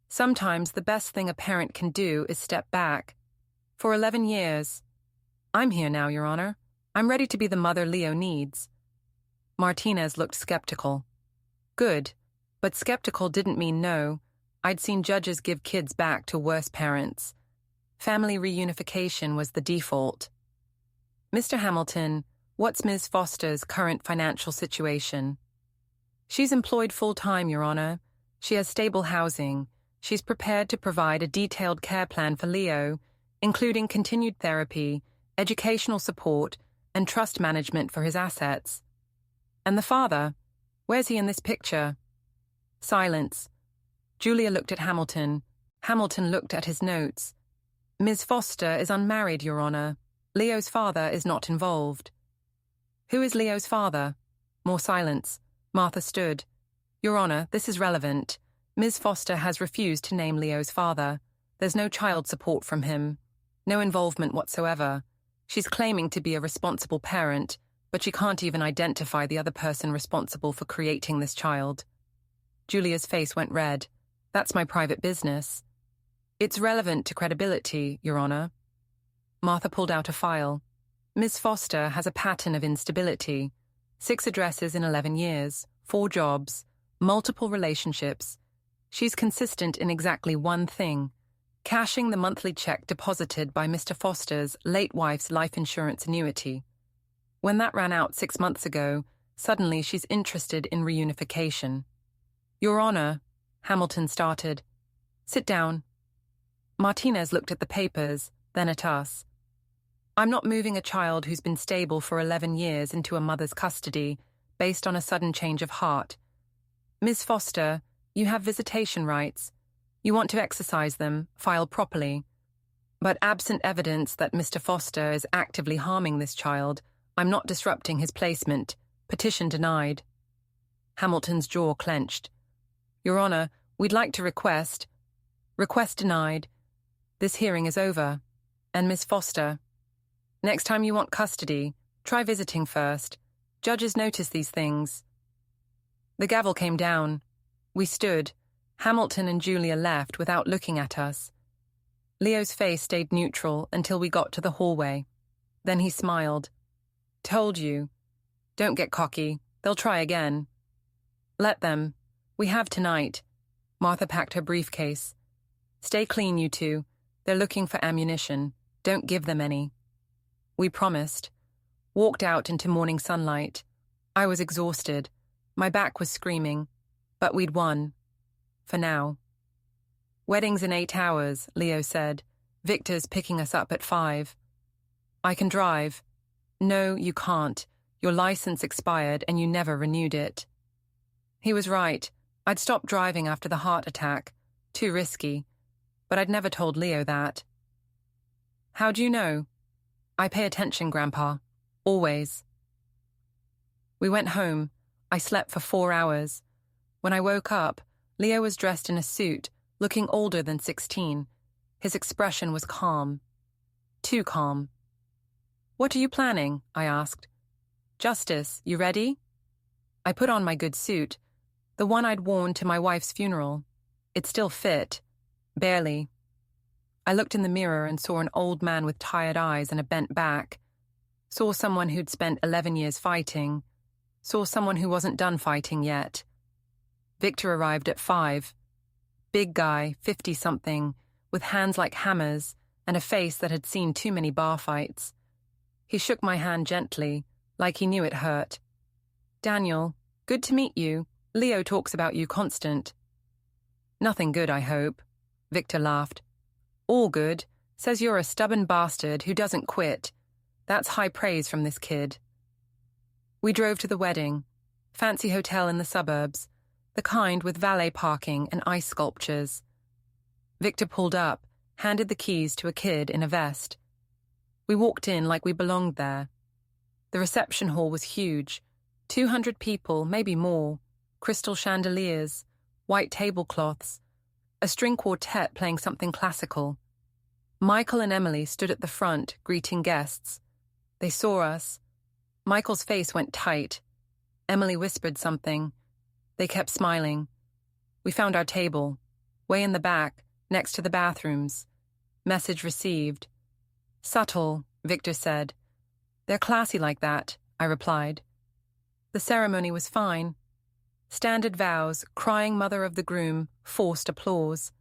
Speaker 1: Sometimes the best thing a parent can do is step back. For 11 years. I'm here now, Your Honor. I'm ready to be the mother Leo needs. Martinez looked skeptical. Good, but skeptical didn't mean no. I'd seen judges give kids back to worse parents. Family reunification was the default. Mr. Hamilton, what's Ms. Foster's current financial situation? She's employed full-time, Your Honor. She has stable housing. She's prepared to provide a detailed care plan for Leo, including continued therapy, educational support, and trust management for his assets. And the father? Where's he in this picture? Silence. Julia looked at Hamilton. Hamilton looked at his notes. Ms. Foster is unmarried, Your Honor. Leo's father is not involved. Who is Leo's father? More silence. Martha stood. Your Honor, this is relevant. Ms. Foster has refused to name Leo's father. There's no child support from him. No involvement whatsoever. She's claiming to be a responsible parent, but she can't even identify the other person responsible for creating this child. Julia's face went red. That's my private business. It's relevant to credibility, Your Honor. Martha pulled out a file. Ms. Foster has a pattern of instability. 6 addresses in 11 years, 4 jobs, multiple relationships. She's consistent in exactly one thing: cashing the monthly check deposited by Mr. Foster's late wife's life insurance annuity. When that ran out 6 months ago, suddenly she's interested in reunification. Your Honor, Hamilton started. Sit down. Martinez looked at the papers, then at us. I'm not moving a child who's been stable for 11 years into a mother's custody based on a sudden change of heart. Ms. Foster, you have visitation rights. You want to exercise them, file properly. But absent evidence that Mr. Foster is actively harming this child, I'm not disrupting his placement. Petition denied. Hamilton's jaw clenched. Your Honor, we'd like to request. Request denied. This hearing is over. And Miss Foster, next time you want custody, try visiting first. Judges notice these things. The gavel came down. We stood. Hamilton and Julia left without looking at us. Leo's face stayed neutral until we got to the hallway. Then he smiled. Told you. Don't get cocky. They'll try again. Let them. We have tonight. Martha packed her briefcase. Stay clean, you two. They're looking for ammunition. Don't give them any. We promised. Walked out into morning sunlight. I was exhausted. My back was screaming. But we'd won. For now. Wedding's in 8 hours, Leo said. Victor's picking us up at 5. I can drive. No, you can't. Your license expired and you never renewed it. He was right. I'd stopped driving after the heart attack. Too risky. But I'd never told Leo that. How do you know? I pay attention, Grandpa. Always. We went home. I slept for 4 hours. When I woke up, Leo was dressed in a suit, looking older than 16. His expression was calm. Too calm. What are you planning? I asked. Justice, you ready? I put on my good suit, the one I'd worn to my wife's funeral. It still fit. Barely. I looked in the mirror and saw an old man with tired eyes and a bent back. Saw someone who'd spent 11 years fighting. Saw someone who wasn't done fighting yet. Victor arrived at 5. Big guy, 50-something, with hands like hammers and a face that had seen too many bar fights. He shook my hand gently, like he knew it hurt. Daniel, good to meet you. Leo talks about you constant. Nothing good, I hope. Victor laughed. All good. Says you're a stubborn bastard who doesn't quit. That's high praise from this kid. We drove to the wedding. Fancy hotel in the suburbs. The kind with valet parking and ice sculptures. Victor pulled up, handed the keys to a kid in a vest. We walked in like we belonged there. The reception hall was huge. 200 people, maybe more. Crystal chandeliers, white tablecloths, a string quartet playing something classical. Michael and Emily stood at the front, greeting guests. They saw us. Michael's face went tight. Emily whispered something. They kept smiling. We found our table, way in the back, next to the bathrooms. Message received. Subtle, Victor said. They're classy like that, I replied. The ceremony was fine. Standard vows, crying mother of the groom, forced applause.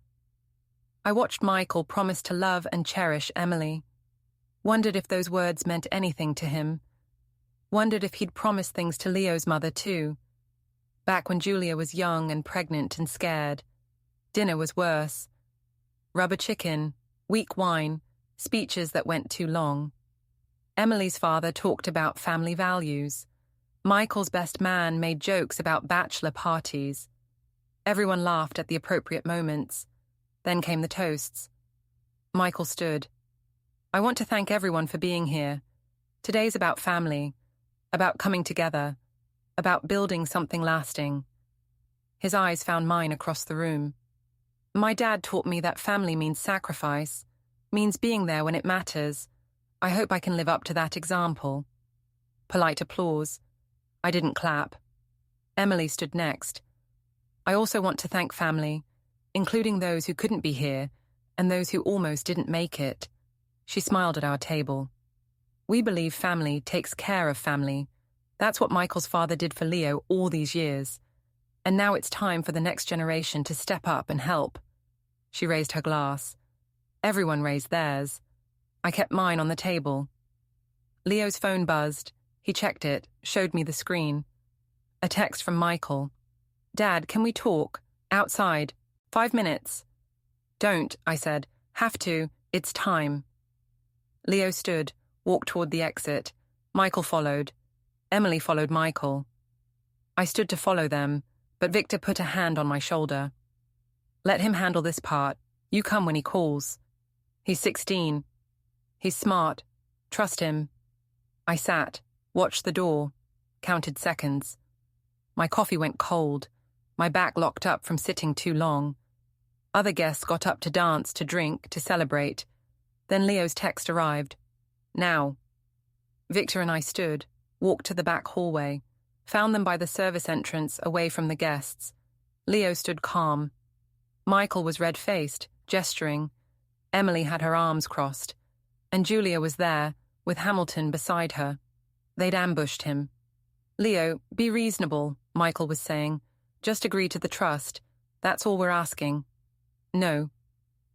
Speaker 1: I watched Michael promise to love and cherish Emily. Wondered if those words meant anything to him. Wondered if he'd promised things to Leo's mother too. Back when Julia was young and pregnant and scared. Dinner was worse. Rubber chicken, weak wine, speeches that went too long. Emily's father talked about family values. Michael's best man made jokes about bachelor parties. Everyone laughed at the appropriate moments. Then came the toasts. Michael stood. I want to thank everyone for being here. Today's about family, about coming together, about building something lasting. His eyes found mine across the room. My dad taught me that family means sacrifice, means being there when it matters. I hope I can live up to that example. Polite applause. I didn't clap. Emily stood next. I also want to thank family, including those who couldn't be here and those who almost didn't make it. She smiled at our table. We believe family takes care of family. That's what Michael's father did for Leo all these years. And now it's time for the next generation to step up and help. She raised her glass. Everyone raised theirs. I kept mine on the table. Leo's phone buzzed. He checked it, showed me the screen. A text from Michael. Dad, can we talk? Outside. 5 minutes. Don't, I said. Have to. It's time. Leo stood, walked toward the exit. Michael followed. Emily followed Michael. I stood to follow them, but Victor put a hand on my shoulder. Let him handle this part. You come when he calls. He's 16. He's smart. Trust him. I sat, watched the door, counted seconds. My coffee went cold. My back locked up from sitting too long. Other guests got up to dance, to drink, to celebrate. Then Leo's text arrived. Now. Victor and I stood, walked to the back hallway, found them by the service entrance away from the guests. Leo stood calm. Michael was red-faced, gesturing. Emily had her arms crossed. And Julia was there, with Hamilton beside her. They'd ambushed him. Leo, be reasonable, Michael was saying. Just agree to the trust. That's all we're asking. No.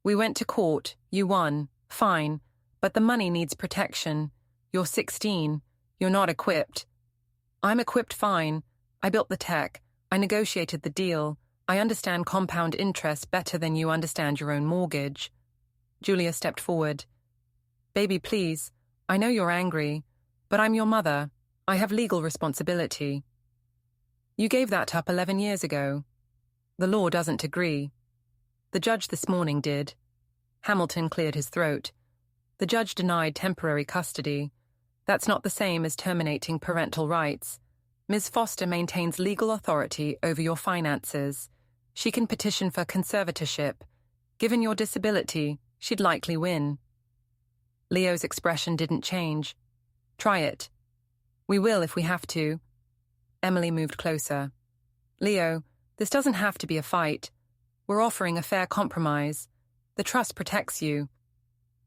Speaker 1: We went to court. You won. Fine. But the money needs protection. You're 16. You're not equipped. I'm equipped fine. I built the tech. I negotiated the deal. I understand compound interest better than you understand your own mortgage. Julia stepped forward. Baby, please. I know you're angry, but I'm your mother. I have legal responsibility. You gave that up 11 years ago. The law doesn't agree. The judge this morning did. Hamilton cleared his throat. The judge denied temporary custody. That's not the same as terminating parental rights. Ms. Foster maintains legal authority over your finances. She can petition for conservatorship. Given your disability, she'd likely win. Leo's expression didn't change. Try it. We will if we have to. Emily moved closer. Leo, this doesn't have to be a fight. We're offering a fair compromise. The trust protects you.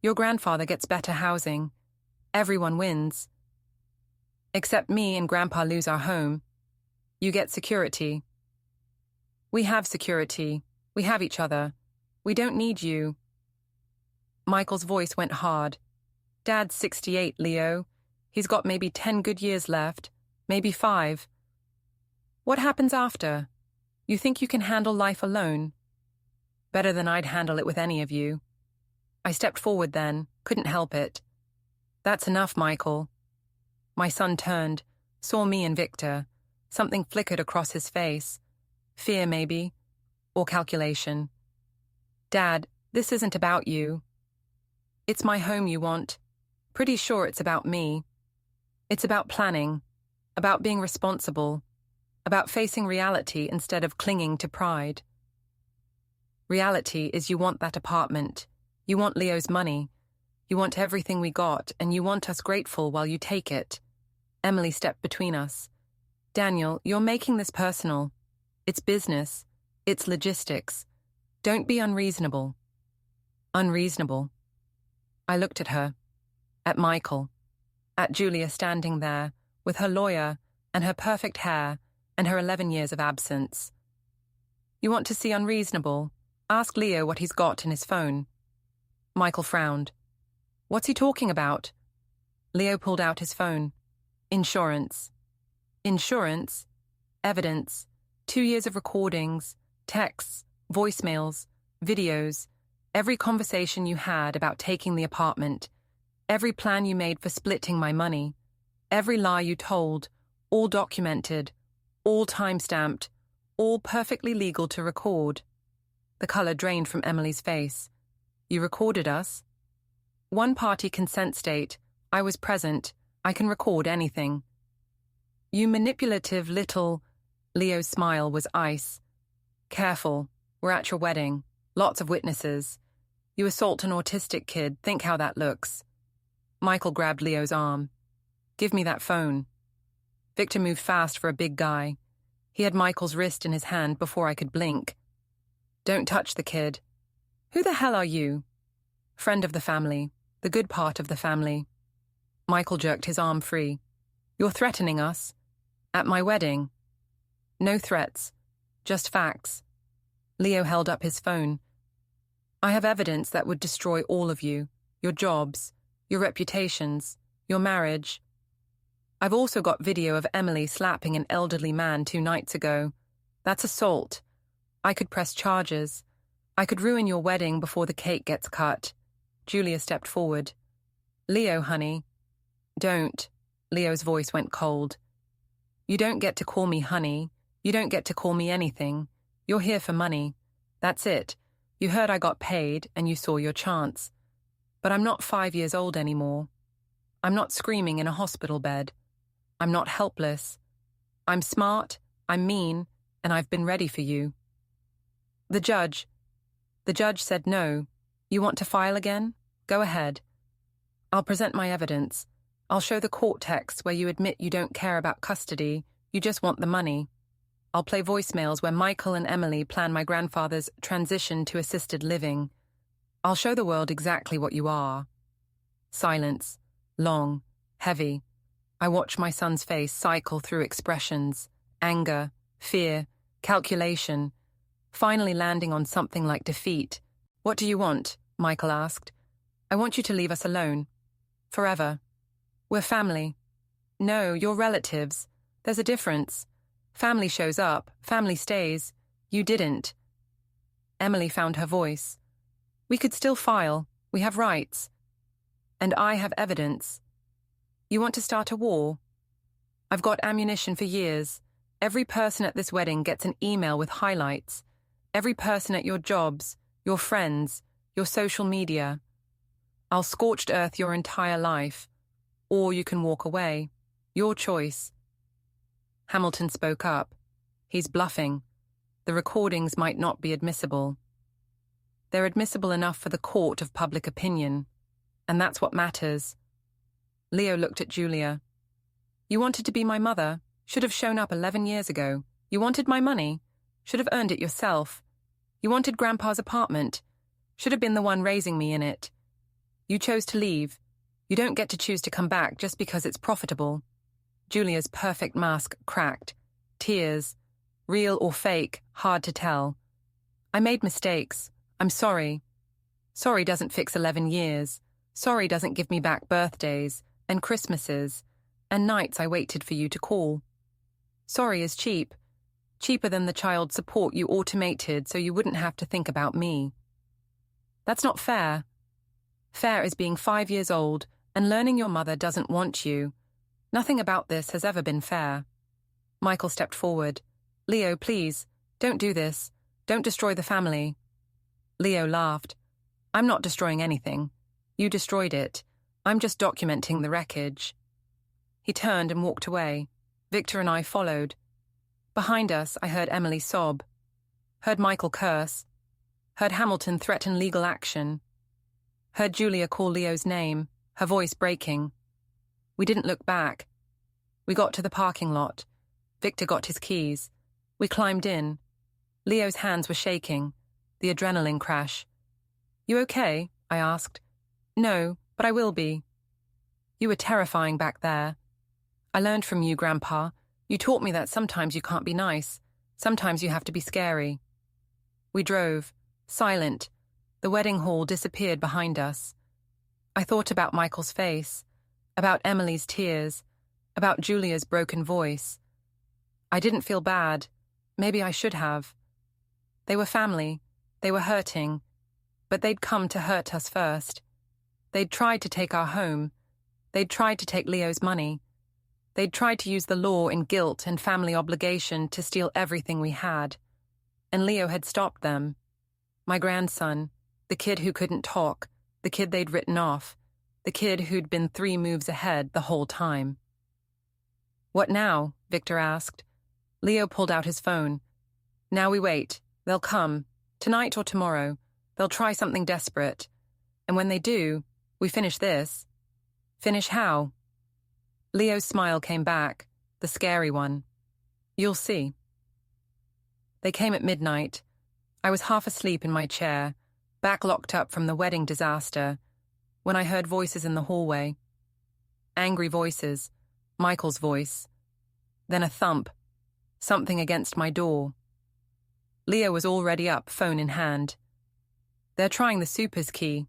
Speaker 1: Your grandfather gets better housing. Everyone wins. Except me and Grandpa lose our home. You get security. We have security. We have each other. We don't need you. Michael's voice went hard. Dad's 68, Leo. He's got maybe 10 good years left, maybe 5. What happens after? You think you can handle life alone? Better than I'd handle it with any of you. I stepped forward then, couldn't help it. That's enough, Michael. My son turned, saw me and Victor. Something flickered across his face. Fear, maybe, or calculation. Dad, this isn't about you. It's my home you want. Pretty sure it's about me. It's about planning, about being responsible, about facing reality instead of clinging to pride. Reality is you want that apartment. You want Leo's money. You want everything we got, and you want us grateful while you take it. Emily stepped between us. Daniel, you're making this personal. It's business. It's logistics. Don't be unreasonable. Unreasonable. I looked at her, at Michael, at Julia standing there, with her lawyer and her perfect hair and her 11 years of absence. You want to see unreasonable? Ask Leo what he's got in his phone. Michael frowned. What's he talking about? Leo pulled out his phone. Insurance. Insurance? Evidence. 2 years of recordings, texts, voicemails, videos, every conversation you had about taking the apartment. Every plan you made for splitting my money. Every lie you told. All documented. All time-stamped. All perfectly legal to record. The color drained from Emily's face. You recorded us? One-party consent state. I was present. I can record anything. You manipulative little... Leo's smile was ice. Careful. We're at your wedding. Lots of witnesses. You assault an autistic kid. Think how that looks. Michael grabbed Leo's arm. Give me that phone. Victor moved fast for a big guy. He had Michael's wrist in his hand before I could blink. Don't touch the kid. Who the hell are you? Friend of the family. The good part of the family. Michael jerked his arm free. You're threatening us? At my wedding? No threats. Just facts. Leo held up his phone. I have evidence that would destroy all of you. Your jobs. Your reputations. Your marriage. I've also got video of Emily slapping an elderly man 2 nights ago. That's assault. I could press charges. I could ruin your wedding before the cake gets cut. Julia stepped forward. Leo, honey. Don't. Leo's voice went cold. You don't get to call me honey. You don't get to call me anything. You're here for money. That's it. You heard I got paid and you saw your chance. But I'm not 5 years old anymore. I'm not screaming in a hospital bed. I'm not helpless. I'm smart, I'm mean, and I've been ready for you. The judge said no. You want to file again? Go ahead. I'll present my evidence. I'll show the court text where you admit you don't care about custody, you just want the money. I'll play voicemails where Michael and Emily plan my grandfather's transition to assisted living. I'll show the world exactly what you are. Silence. Long. Heavy. I watch my son's face cycle through expressions. Anger. Fear. Calculation. Finally landing on something like defeat. What do you want? Michael asked. I want you to leave us alone. Forever. We're family. No, you're relatives. There's a difference. Family shows up, family stays. You didn't. Emily found her voice. We could still file. We have rights. And I have evidence. You want to start a war? I've got ammunition for years. Every person at this wedding gets an email with highlights. Every person at your jobs, your friends, your social media. I'll scorched earth your entire life. Or you can walk away. Your choice. Hamilton spoke up. He's bluffing. The recordings might not be admissible. They're admissible enough for the court of public opinion. And that's what matters. Leo looked at Julia. You wanted to be my mother. Should have shown up 11 years ago. You wanted my money. Should have earned it yourself. You wanted Grandpa's apartment. Should have been the one raising me in it. You chose to leave. You don't get to choose to come back just because it's profitable. Julia's perfect mask cracked. Tears. Real or fake, hard to tell. I made mistakes. I'm sorry. Sorry doesn't fix 11 years. Sorry doesn't give me back birthdays and Christmases and nights I waited for you to call. Sorry is cheap. Cheaper than the child support you automated so you wouldn't have to think about me. That's not fair. Fair is being 5 years old and learning your mother doesn't want you. Nothing about this has ever been fair. Michael stepped forward. Leo, please, don't do this. Don't destroy the family. Leo laughed. I'm not destroying anything. You destroyed it. I'm just documenting the wreckage. He turned and walked away. Victor and I followed. Behind us, I heard Emily sob. Heard Michael curse. Heard Hamilton threaten legal action. Heard Julia call Leo's name, her voice breaking. We didn't look back. We got to the parking lot. Victor got his keys. We climbed in. Leo's hands were shaking. The adrenaline crash. You okay? I asked. No, but I will be. You were terrifying back there. I learned from you, Grandpa. You taught me that sometimes you can't be nice. Sometimes you have to be scary. We drove, silent. The wedding hall disappeared behind us. I thought about Michael's face, about Emily's tears, about Julia's broken voice. I didn't feel bad. Maybe I should have. They were family. They were hurting. But they'd come to hurt us first. They'd tried to take our home. They'd tried to take Leo's money. They'd tried to use the law and guilt and family obligation to steal everything we had. And Leo had stopped them. My grandson, the kid who couldn't talk, the kid they'd written off, the kid who'd been 3 moves ahead the whole time. "What now?" Victor asked. Leo pulled out his phone. "Now we wait. They'll come. Tonight or tomorrow. They'll try something desperate. And when they do, we finish this." "Finish how?" Leo's smile came back, the scary one. "You'll see." They came at midnight. I was half asleep in my chair, back locked up from the wedding disaster, when I heard voices in the hallway. Angry voices, Michael's voice. Then a thump, something against my door. Leo was already up, phone in hand. "They're trying the supers key."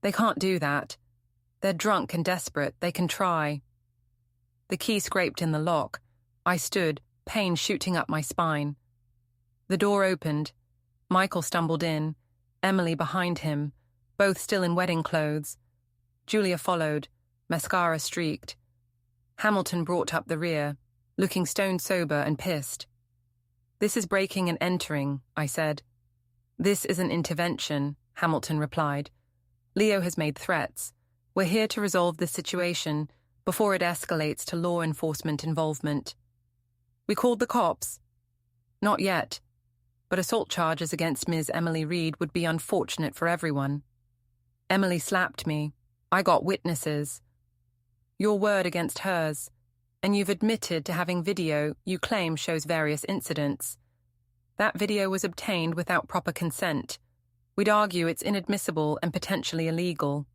Speaker 1: "They can't do that. They're drunk and desperate. They can try." The key scraped in the lock. I stood, pain shooting up my spine. The door opened. Michael stumbled in, Emily behind him, both still in wedding clothes. Julia followed, mascara streaked. Hamilton brought up the rear, looking stone sober and pissed. "This is breaking and entering," I said. "This is an intervention," Hamilton replied. "Leo has made threats. We're here to resolve this situation before it escalates to law enforcement involvement." "We called the cops?" "Not yet. But assault charges against Ms. Emily Reed would be unfortunate for everyone." Emily slapped me. "I got witnesses." "Your word against hers. And you've admitted to having video you claim shows various incidents. That video was obtained without proper consent. We'd argue it's inadmissible and potentially illegal."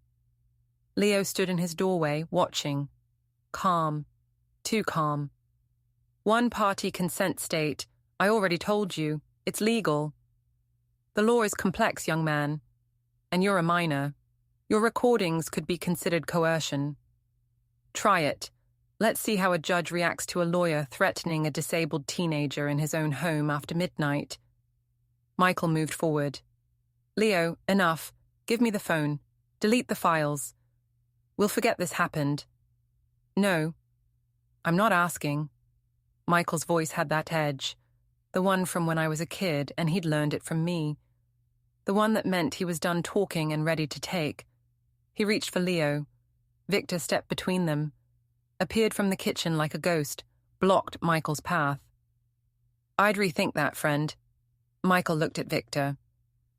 Speaker 1: Leo stood in his doorway, watching. Calm. Too calm. "One-party consent state. I already told you. It's legal." "The law is complex, young man. And you're a minor. Your recordings could be considered coercion." "Try it. Let's see how a judge reacts to a lawyer threatening a disabled teenager in his own home after midnight." Michael moved forward. "Leo, enough. Give me the phone. Delete the files. We'll forget this happened." "No. I'm not asking." Michael's voice had that edge, the one from when I was a kid and he'd learned it from me. The one that meant he was done talking and ready to take. He reached for Leo. Victor stepped between them, appeared from the kitchen like a ghost, blocked Michael's path. "I'd rethink that, friend." Michael looked at Victor.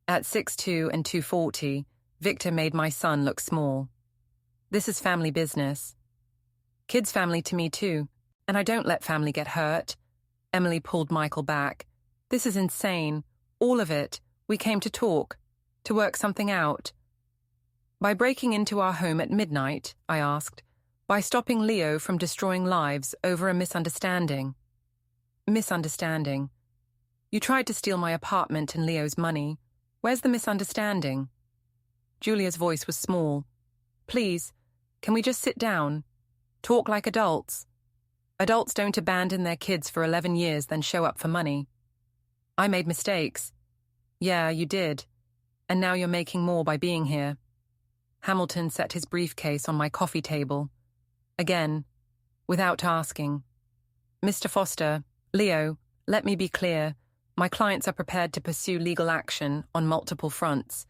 Speaker 1: At 6'2" and 240, Victor made my son look small. "This is family business." "Kid's family to me too, and I don't let family get hurt." Emily pulled Michael back. "This is insane. All of it. We came to talk, to work something out." "By breaking into our home at midnight?" I asked. "By stopping Leo from destroying lives over a misunderstanding?" "Misunderstanding. You tried to steal my apartment and Leo's money. Where's the misunderstanding?" Julia's voice was small. "Please, can we just sit down? Talk like adults. Adults don't abandon their kids for 11 years then show up for money. I made mistakes." "Yeah, you did. And now you're making more by being here." Hamilton set his briefcase on my coffee table. Again, without asking. "Mr. Foster, Leo, let me be clear. My clients are prepared to pursue legal action on multiple fronts.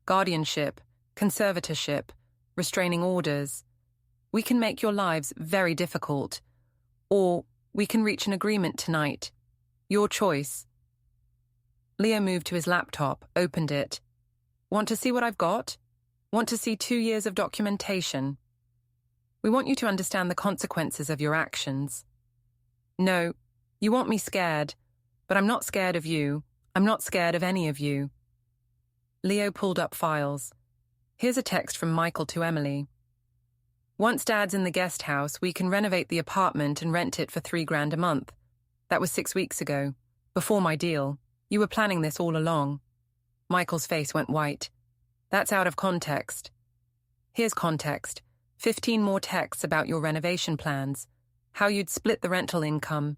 Speaker 1: Guardianship, conservatorship, restraining orders. We can make your lives very difficult. Or we can reach an agreement tonight. Your choice." Leo moved to his laptop, opened it. "Want to see what I've got? Want to see 2 years of documentation? We want you to understand the consequences of your actions. No, you want me scared, but I'm not scared of you. I'm not scared of any of you." Leo pulled up files. Here's a text from Michael to Emily. "Once Dad's in the guest house, we can renovate the apartment and rent it for $3,000 a month. That was 6 weeks ago, before my deal. You were planning this all along." Michael's face went white. "That's out of context." "Here's context. 15 more texts about your renovation plans, how you'd split the rental income,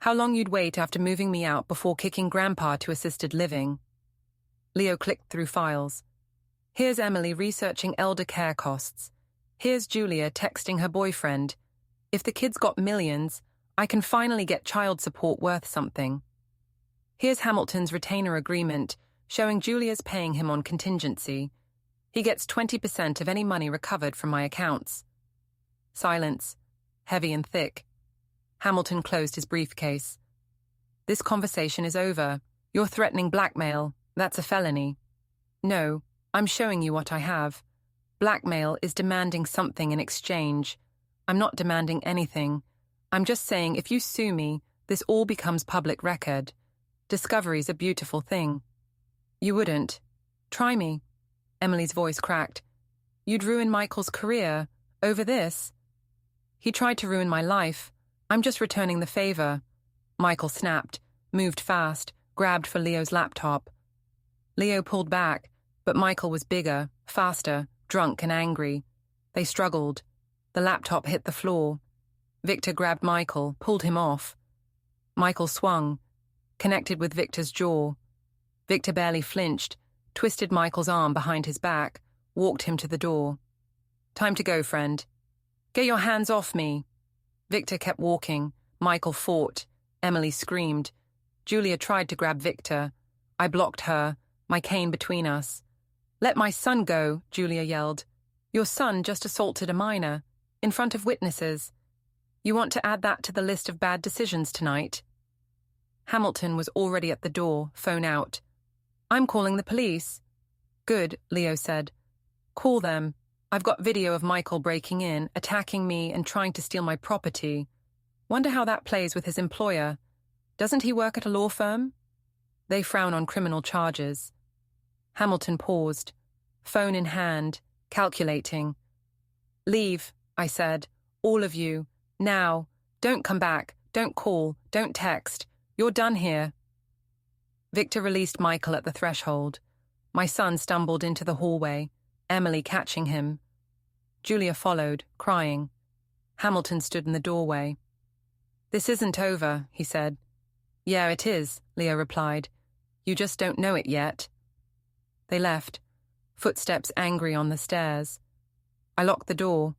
Speaker 1: how long you'd wait after moving me out before kicking Grandpa to assisted living." Leo clicked through files. Here's Emily researching elder care costs. Here's Julia texting her boyfriend. If the kid's got millions, I can finally get child support worth something. Here's Hamilton's retainer agreement, showing Julia's paying him on contingency. He gets 20% of any money recovered from my accounts. Silence, heavy and thick. Hamilton closed his briefcase. This conversation is over. You're threatening blackmail. That's a felony. No, I'm showing you what I have. Blackmail is demanding something in exchange. I'm not demanding anything. I'm just saying if you sue me, this all becomes public record. Discovery's a beautiful thing. You wouldn't. Try me. Emily's voice cracked. You'd ruin Michael's career. Over this. He tried to ruin my life. I'm just returning the favor. Michael snapped, moved fast, grabbed for Leo's laptop. Leo pulled back, but Michael was bigger, faster, drunk and angry. They struggled. The laptop hit the floor. Victor grabbed Michael, pulled him off. Michael swung, connected with Victor's jaw. Victor barely flinched, twisted Michael's arm behind his back, walked him to the door. Time to go, friend. Get your hands off me. Victor kept walking. Michael fought. Emily screamed. Julia tried to grab Victor. I blocked her, my cane between us. Let my son go, Julia yelled. Your son just assaulted a minor, in front of witnesses. You want to add that to the list of bad decisions tonight? Hamilton was already at the door, phone out. I'm calling the police. Good, Leo said. Call them. I've got video of Michael breaking in, attacking me and trying to steal my property. Wonder how that plays with his employer. Doesn't he work at a law firm? They frown on criminal charges. Hamilton paused, phone in hand, calculating. Leave, I said. All of you. Now. Don't come back. Don't call. Don't text. You're done here. Victor released Michael at the threshold. My son stumbled into the hallway, Emily catching him. Julia followed, crying. Hamilton stood in the doorway. This isn't over, he said. Yeah, it is, Leo replied. You just don't know it yet. They left, footsteps angry on the stairs. I locked the door,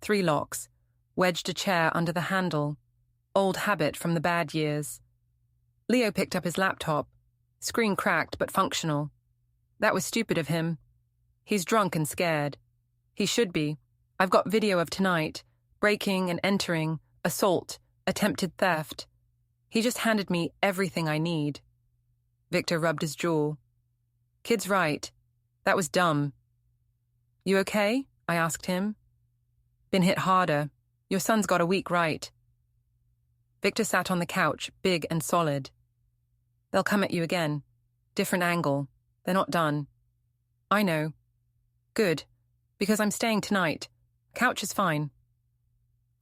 Speaker 1: 3 locks, wedged a chair under the handle, old habit from the bad years. Leo picked up his laptop, screen cracked but functional. That was stupid of him. He's drunk and scared. He should be. I've got video of tonight, breaking and entering, assault, attempted theft. He just handed me everything I need. Victor rubbed his jaw. Kid's right. That was dumb. You okay? I asked him. Been hit harder. Your son's got a weak right. Victor sat on the couch, big and solid. They'll come at you again. Different angle. They're not done. I know. Good. Because I'm staying tonight. Couch is fine.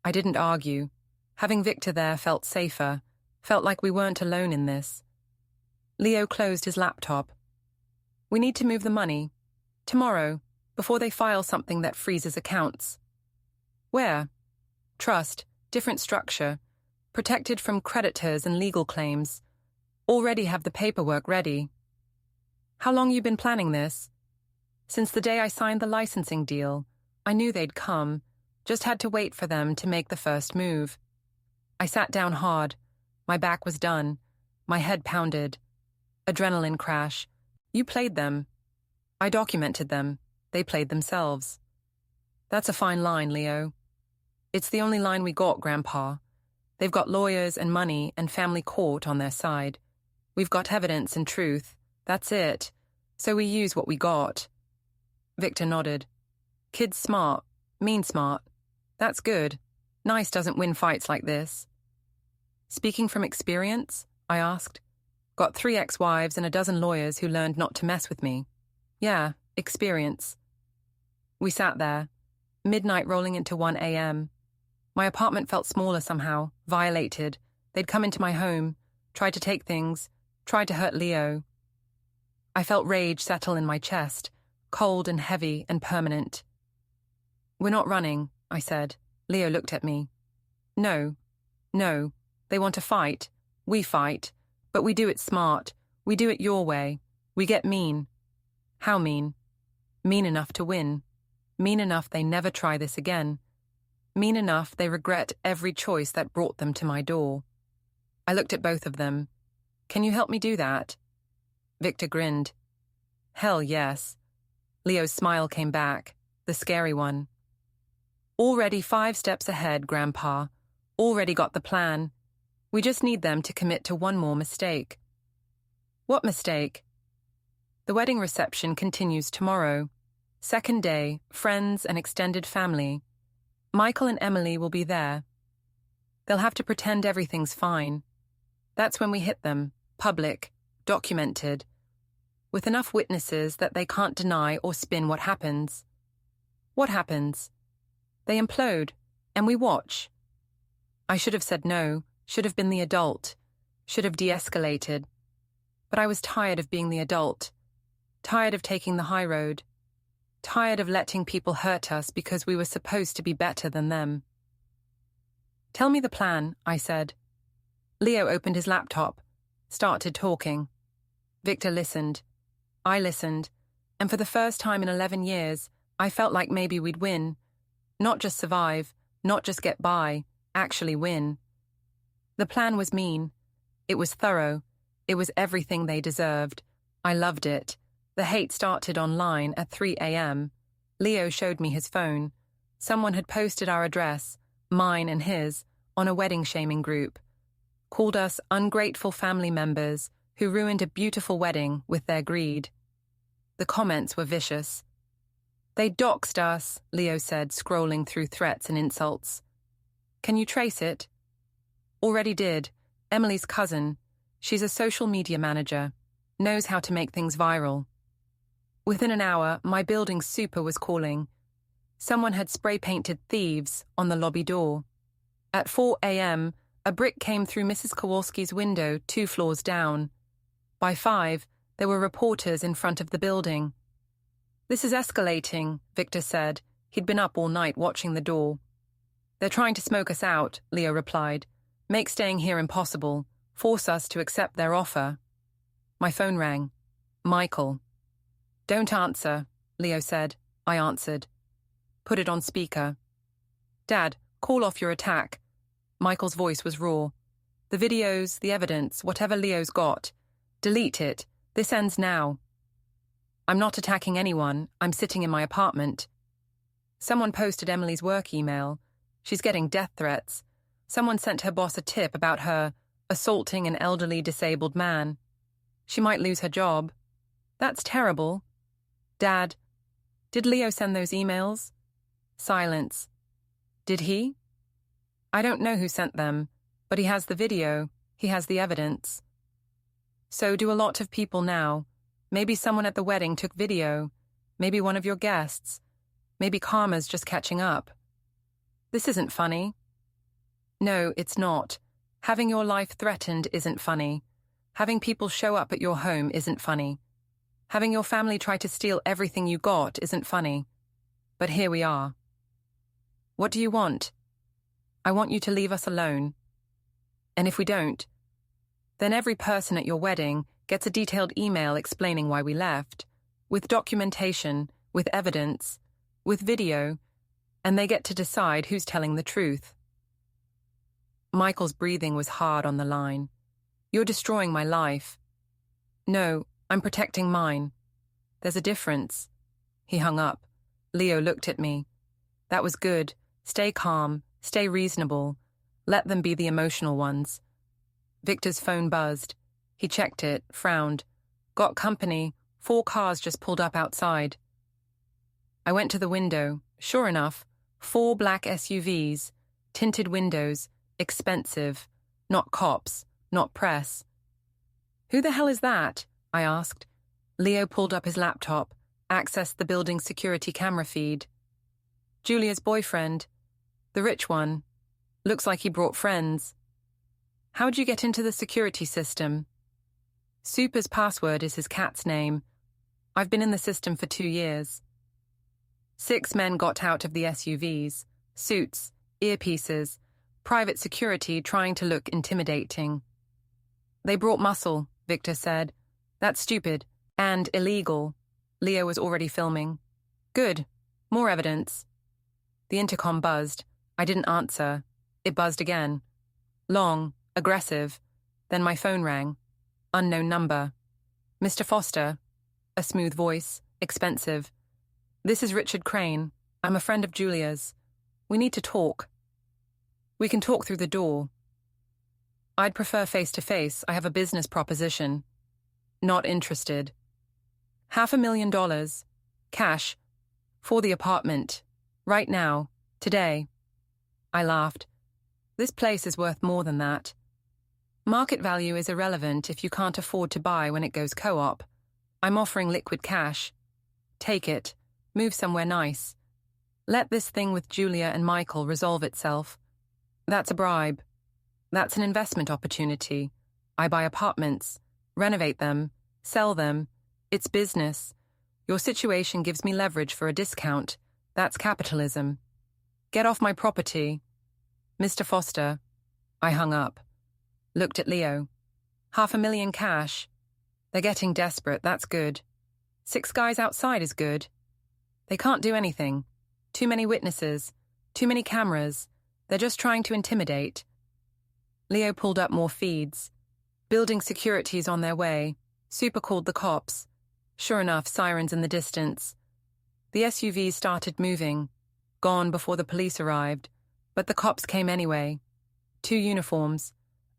Speaker 1: I didn't argue. Having Victor there felt safer. Felt like we weren't alone in this. Leo closed his laptop. We need to move the money. Tomorrow, before they file something that freezes accounts. Where? Trust, different structure, protected from creditors and legal claims. Already have the paperwork ready. How long you been planning this? Since the day I signed the licensing deal. I knew they'd come, just had to wait for them to make the first move. I sat down hard. My back was done. My head pounded. Adrenaline crash. You played them. I documented them. They played themselves. That's a fine line, Leo. It's the only line we got, Grandpa. They've got lawyers and money and family court on their side. We've got evidence and truth. That's it. So we use what we got. Victor nodded. Kid's smart. Mean smart. That's good. Nice doesn't win fights like this. Speaking from experience? I asked. Got 3 ex-wives and a dozen lawyers who learned not to mess with me. Yeah, experience. We sat there, midnight rolling into 1 a.m. My apartment felt smaller somehow, violated. They'd come into my home, tried to take things, tried to hurt Leo. I felt rage settle in my chest, cold and heavy and permanent. We're not running, I said. Leo looked at me. No. They want to fight. We fight. But we do it smart. We do it your way. We get mean. How mean? Mean enough to win. Mean enough they never try this again. Mean enough they regret every choice that brought them to my door. I looked at both of them. Can you help me do that? Victor grinned. Hell yes. Leo's smile came back, the scary one. Already 5 steps ahead, Grandpa. Already got the plan. We just need them to commit to one more mistake. What mistake? The wedding reception continues tomorrow. Second day, friends and extended family. Michael and Emily will be there. They'll have to pretend everything's fine. That's when we hit them, public, documented, with enough witnesses that they can't deny or spin what happens. What happens? They implode, and we watch. I should have said no, should have been the adult, should have de-escalated. But I was tired of being the adult, tired of taking the high road, tired of letting people hurt us because we were supposed to be better than them. Tell me the plan, I said. Leo opened his laptop, started talking. Victor listened. I listened, and for the first time in 11 years, I felt like maybe we'd win. Not just survive, not just get by, actually win. The plan was mean. It was thorough. It was everything they deserved. I loved it. The hate started online at 3 a.m. Leo showed me his phone. Someone had posted our address, mine and his, on a wedding shaming group. Called us ungrateful family members who ruined a beautiful wedding with their greed. The comments were vicious. They doxed us, Leo said, scrolling through threats and insults. Can you trace it? Already did. Emily's cousin. She's a social media manager. Knows how to make things viral. Within an hour, my building's super was calling. Someone had spray-painted thieves on the lobby door. At 4 a.m., a brick came through Mrs. Kowalski's window 2 floors down. By 5, there were reporters in front of the building. This is escalating, Victor said. He'd been up all night watching the door. They're trying to smoke us out, Leo replied. Make staying here impossible. Force us to accept their offer. My phone rang. Michael. Don't answer, Leo said. I answered. Put it on speaker. Dad, call off your attack. Michael's voice was raw. The videos, the evidence, whatever Leo's got. Delete it. This ends now. I'm not attacking anyone. I'm sitting in my apartment. Someone posted Emily's work email. She's getting death threats. Someone sent her boss a tip about her assaulting an elderly disabled man. She might lose her job. That's terrible. Dad, did Leo send those emails? Silence. Did he? I don't know who sent them, but he has the video. He has the evidence. So do a lot of people now. Maybe someone at the wedding took video. Maybe one of your guests. Maybe karma's just catching up. This isn't funny. No, it's not. Having your life threatened isn't funny. Having people show up at your home isn't funny. Having your family try to steal everything you got isn't funny. But here we are. What do you want? I want you to leave us alone. And if we don't, then every person at your wedding gets a detailed email explaining why we left, with documentation, with evidence, with video, and they get to decide who's telling the truth. Michael's breathing was hard on the line. You're destroying my life. No, I'm protecting mine. There's a difference. He hung up. Leo looked at me. That was good. Stay calm. Stay reasonable. Let them be the emotional ones. Victor's phone buzzed. He checked it, frowned. Got company. 4 cars just pulled up outside. I went to the window. Sure enough, 4 black SUVs, tinted windows, expensive. Not cops, not press. Who the hell is that? I asked. Leo pulled up his laptop, accessed the building's security camera feed. Julia's boyfriend. The rich one. Looks like he brought friends. How'd you get into the security system? Super's password is his cat's name. I've been in the system for 2 years. 6 men got out of the SUVs. Suits, earpieces, private security trying to look intimidating. They brought muscle, Victor said. That's stupid. And illegal. Leo was already filming. Good. More evidence. The intercom buzzed. I didn't answer. It buzzed again. Long, aggressive. Then my phone rang. Unknown number. Mr. Foster. A smooth voice, expensive. This is Richard Crane. I'm a friend of Julia's. We need to talk. We can talk through the door. I'd prefer face-to-face. I have a business proposition. Not interested. $500,000. Cash. For the apartment. Right now. Today. I laughed. This place is worth more than that. Market value is irrelevant if you can't afford to buy when it goes co-op. I'm offering liquid cash. Take it. Move somewhere nice. Let this thing with Julia and Michael resolve itself. That's a bribe. That's an investment opportunity. I buy apartments, renovate them, sell them. It's business. Your situation gives me leverage for a discount. That's capitalism. Get off my property. Mr. Foster. I hung up. Looked at Leo. $500,000 cash. They're getting desperate, that's good. 6 guys outside is good. They can't do anything. Too many witnesses. Too many cameras. They're just trying to intimidate. Leo pulled up more feeds. Building security's on their way. Super called the cops. Sure enough, sirens in the distance. The SUV started moving. Gone before the police arrived. But the cops came anyway. 2 uniforms.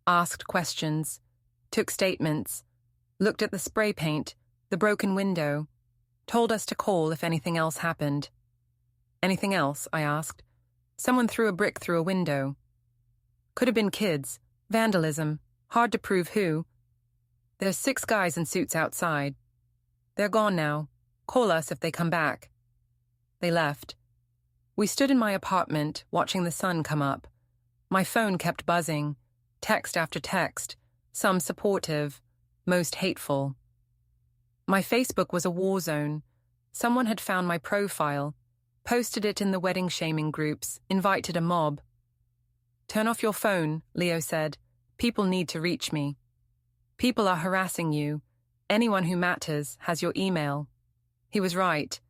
Speaker 1: Asked questions. Took statements. Looked at the spray paint, the broken window. Told us to call if anything else happened. Anything else? I asked. Someone threw a brick through a window. Could have been kids. Vandalism. Hard to prove who. There's 6 guys in suits outside. They're gone now. Call us if they come back. They left. We stood in my apartment, watching the sun come up. My phone kept buzzing. Text after text. Some supportive. Most hateful. My Facebook was a war zone. Someone had found my profile, posted it in the wedding shaming groups, invited a mob. Turn off your phone, Leo said. People need to reach me. People are harassing you. Anyone who matters has your email. He was right.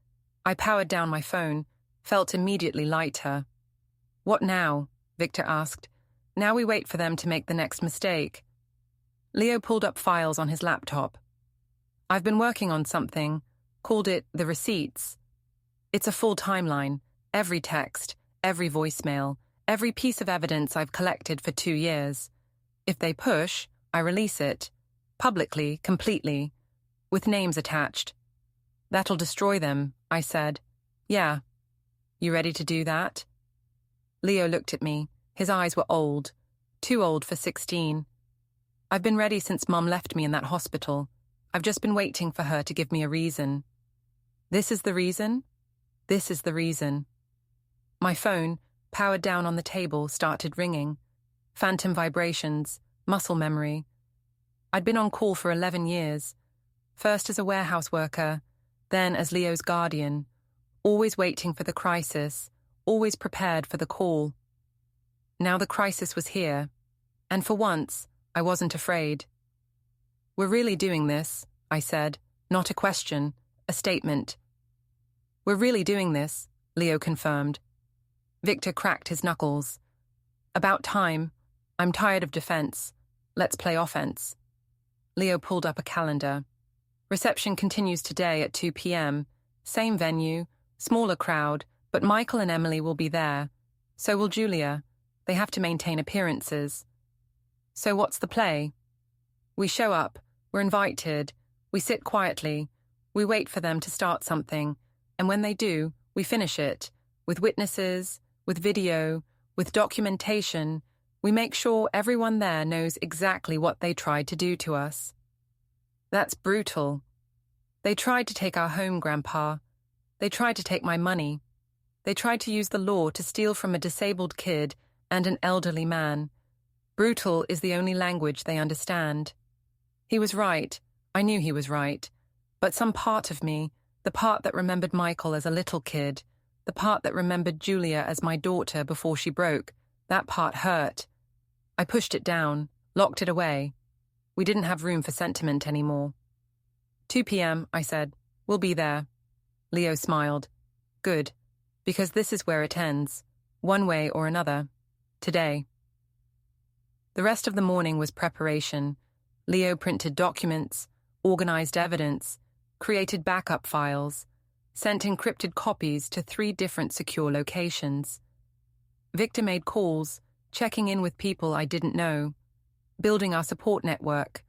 Speaker 1: I powered down my phone, felt immediately lighter. What now? Victor asked. Now we wait for them to make the next mistake. Leo pulled up files on his laptop. I've been working on something, called it the receipts. It's a full timeline, every text, every voicemail, every piece of evidence I've collected for 2 years. If they push, I release it, publicly, completely, with names attached. That'll destroy them, I said. Yeah. You ready to do that? Leo looked at me. His eyes were old, too old for 16. I've been ready since Mum left me in that hospital. I've just been waiting for her to give me a reason. This is the reason? This is the reason. My phone, powered down on the table, started ringing. Phantom vibrations, muscle memory. I'd been on call for 11 years. First as a warehouse worker, then as Leo's guardian. Always waiting for the crisis, always prepared for the call. Now the crisis was here, and for once, I wasn't afraid. We're really doing this, I said, not a question, a statement. We're really doing this, Leo confirmed. Victor cracked his knuckles. About time. I'm tired of defense. Let's play offense. Leo pulled up a calendar. Reception continues today at 2 p.m. Same venue, smaller crowd, but Michael and Emily will be there. So will Julia. They have to maintain appearances. So what's the play? We show up, we're invited, we sit quietly, we wait for them to start something, and when they do, we finish it, with witnesses, with video, with documentation. We make sure everyone there knows exactly what they tried to do to us. That's brutal. They tried to take our home, Grandpa. They tried to take my money. They tried to use the law to steal from a disabled kid and an elderly man. Brutal is the only language they understand. He was right. I knew he was right. But some part of me, the part that remembered Michael as a little kid, the part that remembered Julia as my daughter before she broke, that part hurt. I pushed it down, locked it away. We didn't have room for sentiment anymore. 2 p.m., I said. We'll be there. Leo smiled. Good, because this is where it ends, one way or another, today. The rest of the morning was preparation. Leo printed documents, organized evidence, created backup files, sent encrypted copies to 3 different secure locations. Victor made calls, checking in with people I didn't know, building our support network,